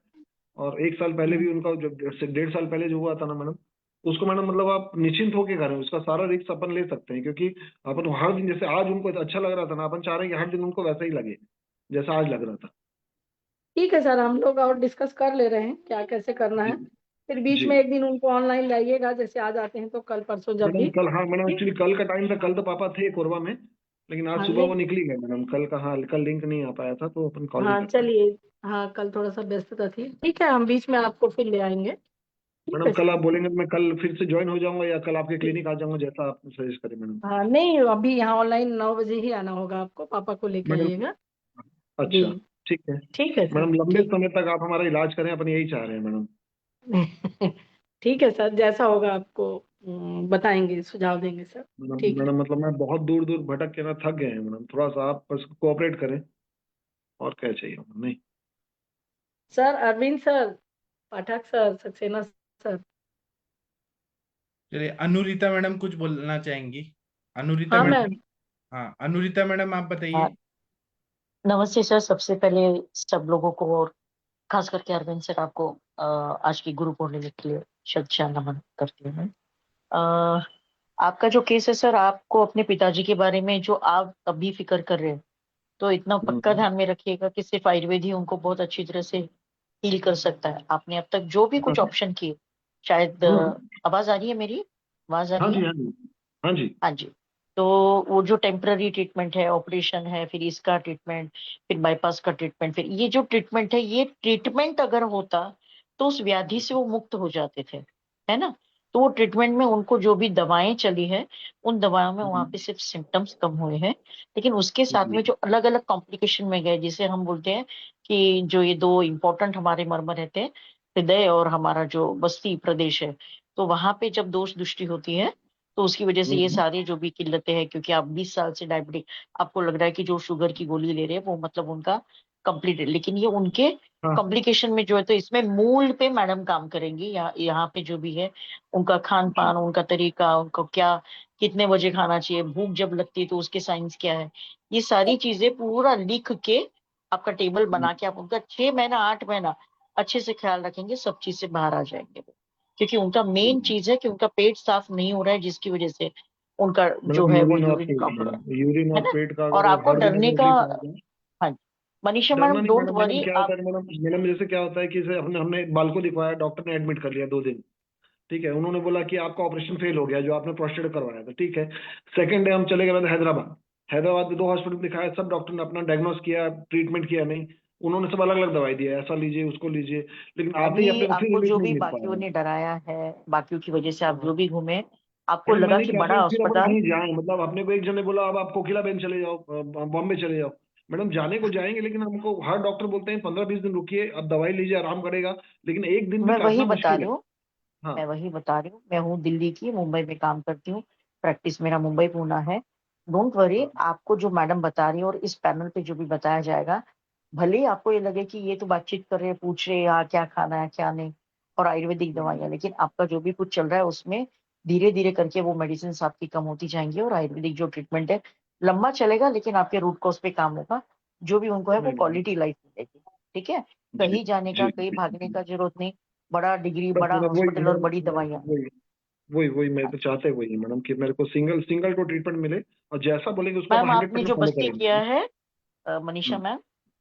और 1 साल पहले भी उनका जो 1.5 साल पहले जो हुआ था ना मैडम, उसको मैडम मतलब आप निश्चिंत होके करें, उसका सारा रिस्क अपन ले सकते हैं। क्योंकि अपन हर दिन, जैसे आज उनको अच्छा लग रहा था ना, अपन चाह रहे हैं कि हर दिन उनको वैसा ही लगे जैसा आज लग रहा था। ठीक है सर, हम लोग और डिस्कस कर ले रहे हैं क्या कैसे करना जी है। फिर बीच जी। में एक दिन उनको ऑनलाइन लाइएगा, जैसे आज आते हैं तो कल परसों जब मैडम भी। कल, हाँ मैडम ठीक। एक्चुअली कल का टाइम था, कल तो पापा थे कोरबा में, लेकिन आज हाँ सुबह वो नहीं, निकली गए मैडम। कल का, हाँ कल लिंक नहीं आ पाया था तो अपन कॉल नहीं हाँ कर पाए। चलिए, हाँ कल थोड़ा सा व्यस्तता थी, ठीक है, हम बीच में आपको फिर ले आएंगे। ठीक मैडम है कल सर। आप बोलेंगे तो मैं कल फिर से ज्वाइन हो जाऊंगा, या कल आपके क्लिनिक आ जाऊंगा, जैसा आप सजेस्ट करें मैडम। हाँ नहीं, अभी यहाँ ऑनलाइन 9 बजे ही आना होगा आपको, पापा को लेके मैडम आइएगा। जी। अच्छा, ठीक है। ठीक है सर, मैडम लंबे ठीक। समय तक आप हमारा इलाज करें, अपन यही चाह रहे हैं मैडम। ठीक है सर, जैसा होगा आपको बताएंगे, सुझाव देंगे सर। मैडम ठीक है मैडम मतलब मैं बहुत दूर दूर भटक के ना थक गए हैं मैडम, थोड़ा सा आप बस कोऑपरेट करें, और क्या चाहिए मैडम, नहीं। सर। अरविंद सर, पाठक सर, सक्सेना सर। चलिए, अनुरीता मैडम कुछ बोलना चाहेंगी? अनुरीता हाँ मैडम। मैम। हाँ, अनुरीता मैडम आप हाँ, बताइए। नमस्ते सर। सबसे पहले सब लोगों को और खास करके अरविंद सर आपको आज की गुरु पूर्णिमा के लिए श्रद्धा नमन करती हूँ। अ, आपका जो केस है सर, आपको अपने पिताजी के बारे में जो आप अभी फिक्र कर रहे हैं, तो इतना पक्का हम्म, ध्यान में रखिएगा कि सिर्फ आयुर्वेद ही उनको बहुत अच्छी तरह से हील कर सकता है। आपने अब तक जो भी हाँ कुछ ऑप्शन किए, शायद हाँ आवाज आ रही है मेरी? आवाज आ हाँ रही है? जी, हाँ जी, हाँ जी। हाँ जी। तो वो जो टेम्पररी ट्रीटमेंट है, ऑपरेशन है, फिर इसका ट्रीटमेंट, फिर बाईपास का ट्रीटमेंट, फिर ये जो ट्रीटमेंट है, ये ट्रीटमेंट अगर होता तो उस व्याधि से वो मुक्त हो जाते थे, है ना? तो वो ट्रीटमेंट में उनको जो भी दवाएं चली है, उन दवाओं में वहां पे सिर्फ सिम्टम्स कम हुए हैं, लेकिन उसके साथ जी में जो अलग अलग कॉम्प्लिकेशन में गए, जिसे हम बोलते हैं कि जो ये दो इम्पोर्टेंट हमारे मर्म रहते हैं, हृदय और हमारा जो बस्ती प्रदेश है, तो वहां पे जब दोष दृष्टि होती है, तो उसकी वजह से ये हम्म, सारी जो भी किल्लतें हैं, क्योंकि आप 20 साल से डायबिटिक, आपको लग रहा है कि जो शुगर की गोली ले रहे हैं वो मतलब उनका कंप्लीट है, लेकिन ये उनके हाँ कॉम्प्लिकेशन में जो है, तो इसमें मूल पे मैडम काम करेंगी। यहाँ पे जो भी है, उनका खान जी पान, उनका तरीका, उनको क्या कितने बजे खाना चाहिए, भूख जब लगती है तो उसके साइंस क्या है, ये सारी चीजें पूरा लिख के आपका टेबल बना के आप उनका 6 महीना 8 महीना अच्छे से ख्याल रखेंगे, सब चीज से बाहर आ जाएंगे वो। क्योंकि उनका मेन चीज है कि उनका पेट साफ नहीं हो रहा है, जिसकी वजह से उनका जो मतलब है वो यूरिन और यूरिन पेट, प्रॉब्लम मैडम यूरिन है और ना? पेट का और अगर आपको हर दिन डरने अगर का, रिलीफ आ जाए। हाँ जी, मनीषा डरना मैडम नहीं डोंट मैडम, मैडम वरी क्या होता आप। है मैडम, मैडम जैसे क्या होता है कि जैसे हमने हमने बाल को दिखवाया, डॉक्टर ने एडमिट कर लिया 2 दिन, ठीक है, उन्होंने बोला कि आपका ऑपरेशन फेल हो गया जो आपने प्रोस्टेट करवाया था, ठीक है। सेकंड डे हम चले गए हैदराबाद। हैदराबाद में 2 हॉस्पिटल दिखाया, सब डॉक्टर ने अपना डायग्नोस किया, ट्रीटमेंट किया नहीं, उन्होंने सब अलग अलग दवाई दिया, ऐसा लीजिए उसको लीजिए, लेकिन आते ही अभी अपने को फिर आपको रिलीफ जो नहीं भी मिल बाकियों पाया। ने डराया है, बाकियों की वजह से आप जो भी घूमे, आपको मैडम मैं लगा नहीं कि कहता बड़ा हूँ फिर अपन अस्पताल, कहीं जाएं, मतलब अपने को एक जन ने बोला अब आप कोकिलाबेन चले जाओ, बॉम्बे चले जाओ। मैडम जाने को जाएंगे, लेकिन हमको हर डॉक्टर बोलते हैं 15-20 दिन रुकिए, अब दवाई लीजिए आराम करेगा, लेकिन एक दिन भी मैं वही काटना बता मुश्किल रही है। हूँ, हाँ मैं वही बता रही हूँ, मैं हूँ दिल्ली की, मुंबई में काम करती हूँ, प्रैक्टिस मेरा मुंबई पूना है। डोंट वरी, हाँ आपको जो मैडम बता रही है और इस पैनल पे जो भी बताया जाएगा, भले ही आपको ये लगे कि ये तो बातचीत कर रहे हैं, पूछ रहे हैं यहाँ क्या खाना है क्या नहीं, और आयुर्वेदिक दवाइयाँ, लेकिन आपका जो भी कुछ चल रहा है उसमें धीरे धीरे करके वो मेडिसिन आपकी कम होती जाएंगी, और आयुर्वेदिक जो ट्रीटमेंट है लंबा चलेगा, लेकिन आपके रूट कॉज पे काम होगा, जो भी उनको है वो नहीं नहीं, क्वालिटी लाइफ मिलेगी। ठीक है, जी कहीं जाने का, जी कहीं जी भागने जी। का जरूरत नहीं, बड़ा डिग्री, बस बड़ा मैडम वही हॉस्पिटल और मैडम बड़ी मैडम दवाइयाँ। वही वही वही मैं तो चाहते वही है मैडम कि मेरे को सिंगल सिंगल तो ट्रीटमेंट मिले, और जैसा बोलेंगे उसको मैम अपन आपने 100% जो फॉलो बस्ती किया करेंगे। है, मनीषा हम्म, मैम,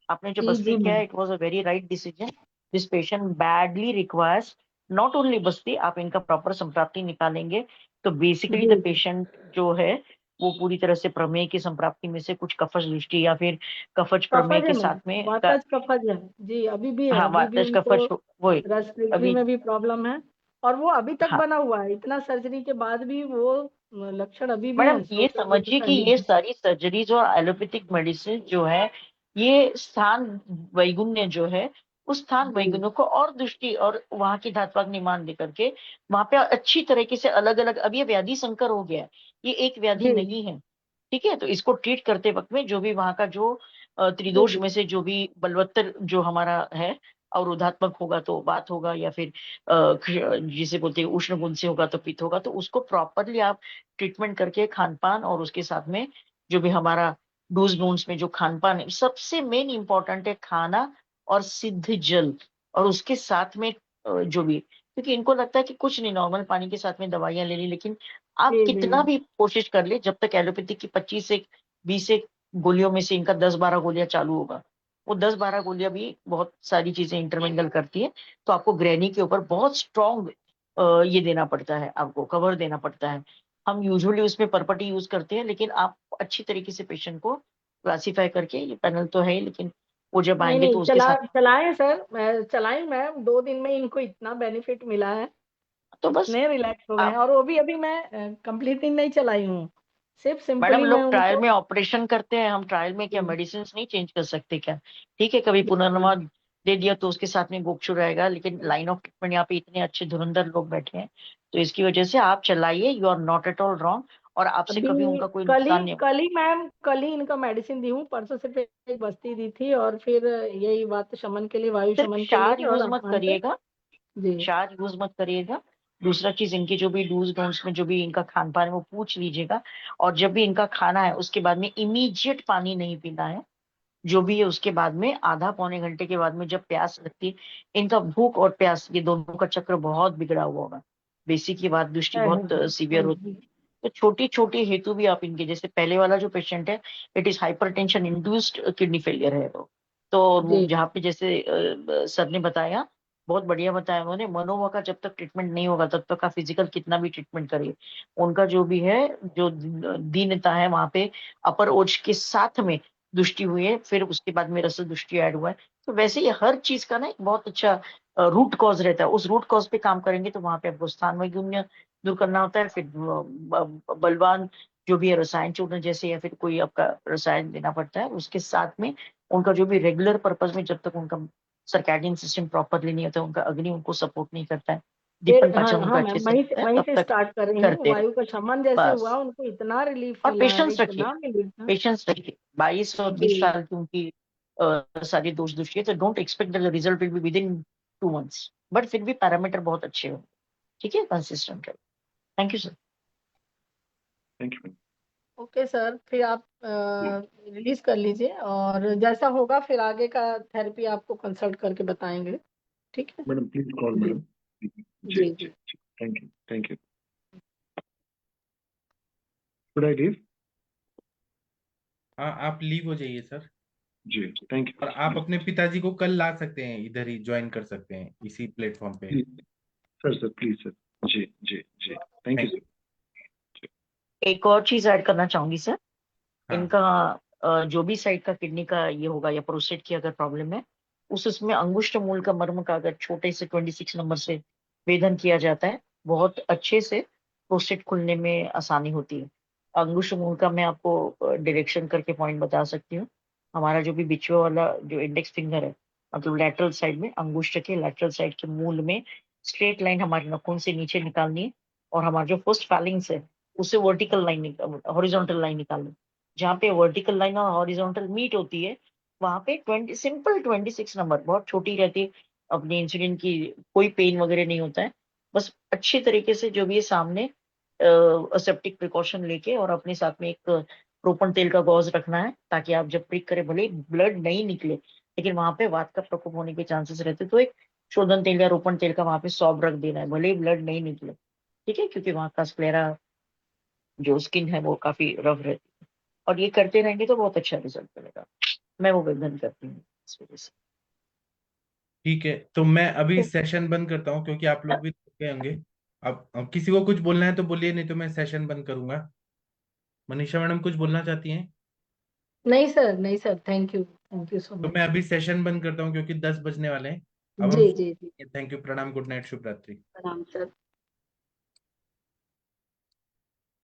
आपने जो जी बस्ती जी किया मैम। है, it was a very right decision. This patient badly requires not only basti, आप इनका प्रॉपर संप्राप्ति निकालेंगे तो बेसिकली जी द जी। पेशेंट जो है वो पूरी तरह से प्रमेय की संप्राप्ति में से कुछ कफज दृष्टि या फिर कफज प्रमेय कफज है के मैम, साथ में वातज कफज है। जी अभी भी है, हाँ, अभी भी वातज उनको कफज वही रेस्पिरेटरी अभी। में भी प्रॉब्लम है, और वो अभी तक हाँ बना हुआ है, इतना सर्जरी के बाद भी वो लक्षण अभी भी मैडम, हैं, ये सोते हुए तो समझिए कि पहले ये भी। सारी सर्जरीज और एलोपैथिक मेडिसिन जो है, ये स्थान वैगुण्य जो है, उस स्थान जी वैगुण्य को और दृष्टि और वहां की धात्वाक निमान दे करके वहां पे अच्छी तरीके से अलग अलग, अब ये व्याधि संकर हो गया है, ये एक व्याधि जी नहीं है। ठीक है, तो इसको ट्रीट करते वक्त में जो भी वहां का जो जी त्रिदोष जी। में से जो भी बलवत्तर जो हमारा है, और उदात्मक होगा तो बात होगा, या फिर जिसे बोलते हैं उष्ण गुण से होगा तो पित्त होगा, तो उसको प्रॉपरली आप ट्रीटमेंट करके खान पान और उसके साथ में जो भी हमारा डूज नून्स में जो खान पान है, सबसे मेन इंपॉर्टेंट है खाना और सिद्ध जल, और उसके साथ में जो भी, क्योंकि इनको लगता है कि कुछ नहीं, नॉर्मल पानी के साथ में दवाइयां ले ली, लेकिन आप जी जी कितना भी कोशिश कर ले, जब तक एलोपैथिक की 25 से 20 से गोलियों में से इनका 10-12 गोलियां चालू होगा, वो 10-12 गोलियां भी बहुत सारी चीजें इंटरमिंगल करती है, तो आपको ग्रैनी के ऊपर बहुत स्ट्रॉन्ग ये देना पड़ता है, आपको कवर देना पड़ता है। हम यूजुअली उसमें पर्पटी यूज करते हैं, लेकिन आप अच्छी तरीके से पेशेंट को क्लासीफाई करके, ये पैनल तो है ही, लेकिन वो जब नहीं आएंगे नहीं, तो उसके साथ चलाएं सर, मैं चलाई मैम, 2 दिन में इनको इतना बेनिफिट मिला है, तो बस इतने रिलैक्स हो गए हैं, आप, और वो भी अभी मैं कंप्लीटली नहीं चलाई हूँ, सिर्फ मैडम सिंपली मैं लोग ट्रायल उनको। में ऑपरेशन करते हैं, हम ट्रायल में क्या मेडिसिन नहीं चेंज कर सकते क्या? ठीक है, कभी पुनर्नवा दे दिया तो उसके साथ में गोक्षु रहेगा, लेकिन लाइन ऑफ ट्रीटमेंट यहाँ पे इतने अच्छे धुरंधर लोग बैठे हैं, तो इसकी वजह से आप चलाइए, you are not at all wrong, और आपसे कभी अभी उनका कोई नुकसान नहीं। कल ही मैम, कल ही इनका मेडिसिन दी हूँ, परसों से फिर एक बस्ती दी थी, और फिर यही वात शमन के लिए, वायु सिर्फ शमन के क्षार लिए, और यूज मत आसमान पे। करिएगा, जी क्षार यूज मत करिएगा। दूसरा चीज, इनके जो भी डूज डोंट्स में जो भी इनका खान पान है वो पूछ लीजिएगा, और जब भी इनका खाना है उसके बाद में इमीडिएट पानी नहीं पीना है, जो भी है उसके बाद में आधा पौने घंटे के बाद में जब प्यास लगती है, इनका भूख और प्यास ये दोनों का चक्र बहुत बिगड़ा हुआ होगा, बेसिक की बात, दृष्टि है बहुत सीवियर होती है। तो छोटी छोटी हेतु भी आप इनके, जैसे पहले वाला जो पेशेंट है, it is hypertension induced kidney failure है वो, तो जी। जहाँ पे जैसे सर ने बताया, बहुत बढ़िया बताया उन्होंने, मनोवा का जब तक ट्रीटमेंट नहीं होगा तब तक का फिजिकल कितना भी ट्रीटमेंट करिए, उनका जो भी है, जो दीनता है वहां पे अपर ओज के साथ में दृष्टि हुई है, फिर उसके बाद में रस दृष्टि ऐड हुआ है, तो वैसे ही हर चीज का ना एक बहुत अच्छा रूट कॉज रहता है, उस रूट कॉज पे काम करेंगे तो वहां पे आपको स्थान वैगुण्य दूर करना होता है, फिर बलवान जो भी है रसायन चूर्ण जैसे, या फिर कोई आपका रसायन देना पड़ता है, उसके साथ में उनका जो भी रेगुलर पर्पज में, जब तक उनका सर्कैडियन सिस्टम प्रॉपरली नहीं होता, उनका अग्नि उनको सपोर्ट नहीं करता है, फिर दीपन हाँ पाचन उनका हाँ अच्छे मैम, से होता है, वहीं तब से तक स्टार्ट कर रही हूँ, करते रहो। वायु का शमन जैसे हुआ, बस, उनको इतना रिलीफ और मिला है, पेशेंस रखिए, इतना रिलीफ है। पेशेंस रखिए, 22 और 20 जी साल की उनकी सारी दोष दुष्टि है, तो don't expect the result will be with in 2 months, but फिर भी पैरामीटर बहुत अच्छे हो, ठीक है, कंसिस्टेंट रहे। Thank you sir. Thank you okay sir, फिर आप रिलीज कर लीजिए, और जैसा होगा फिर आगे का थेरेपी आपको कंसल्ट करके बताएंगे। ठीक है। मैडम, प्लीज कॉल जी मैडम। जी जी जी, जी। Thank you thank you. Should I leave? हाँ, आप लीव हो जाइए सर, जी थैंक और आप अपने पिताजी को कल ला सकते हैं, इधर ही ज्वाइन कर सकते हैं इसी प्लेटफॉर्म पे। You sir, sir please sir. जी जी जी, थैंक यू सर। एक और चीज ऐड करना चाहूंगी सर। हाँ। इनका जो भी साइड का किडनी का ये होगा या प्रोस्टेट की अगर प्रॉब्लम है, उसमें अंगुष्ठ मूल का मर्म का अगर छोटे से 26 नंबर से वेदन किया जाता है, बहुत अच्छे से प्रोस्टेट खुलने में आसानी होती है। अंगुष्ठ मूल का मैं आपको डायरेक्शन करके पॉइंट बता सकती हूँ। हमारा जो भी बिचुआ वाला जो इंडेक्स फिंगर है, मतलब लैटरल साइड में, अंगुष्ठ के लैटरल साइड के मूल में स्ट्रेट लाइन हमारे नाखून से नीचे निकालनी है, और हमारा जो फर्स्ट फैलिंग्स है उससे वर्टिकल लाइन, हॉरिजॉन्टल लाइन निकालनी है। जहाँ पे वर्टिकल लाइन और हॉरिजॉन्टल मीट होती है, वहां पे 26 नंबर बहुत छोटी रहती है। अपनी इंसुलिन की कोई पेन वगैरह नहीं होता है। बस अच्छी तरीके से जो भी है सामने असेप्टिक प्रिकॉशन लेके और अपने साथ में एक रोपण तेल का गॉज रखना है, ताकि आप जब प्रिक करें, भले ब्लड नहीं निकले लेकिन वहां पे वात का प्रकोप होने के चांसेस रहते, तो एक शोधन तेल या रोपण तेल का वहां पे सॉब रख देना है, भले ही ब्लड नहीं निकले। ठीक है, क्योंकि वहां का स्क्लेरा जो स्किन है वो काफी रफ रहती है, और ये करते रहेंगे तो बहुत अच्छा रिजल्ट मिलेगा। मैं वो वेदन करती हूँ इस वजह से। ठीक है, तो मैं अभी सेशन बंद करता हूँ क्योंकि आप लोग भी थक गए होंगे। अब किसी को कुछ बोलना है तो बोलिए, नहीं तो मैं सेशन बंद करूंगा। मनीषा मैडम कुछ बोलना चाहती हैं? नहीं सर, थैंक यू सो तो मैं मच। अभी सेशन बंद करता हूँ क्योंकि 10 बजने वाले हैं। अब हम जी जी जी, थैंक यू, प्रणाम, गुड नाइट, शुभ रात्रि। प्रणाम सर।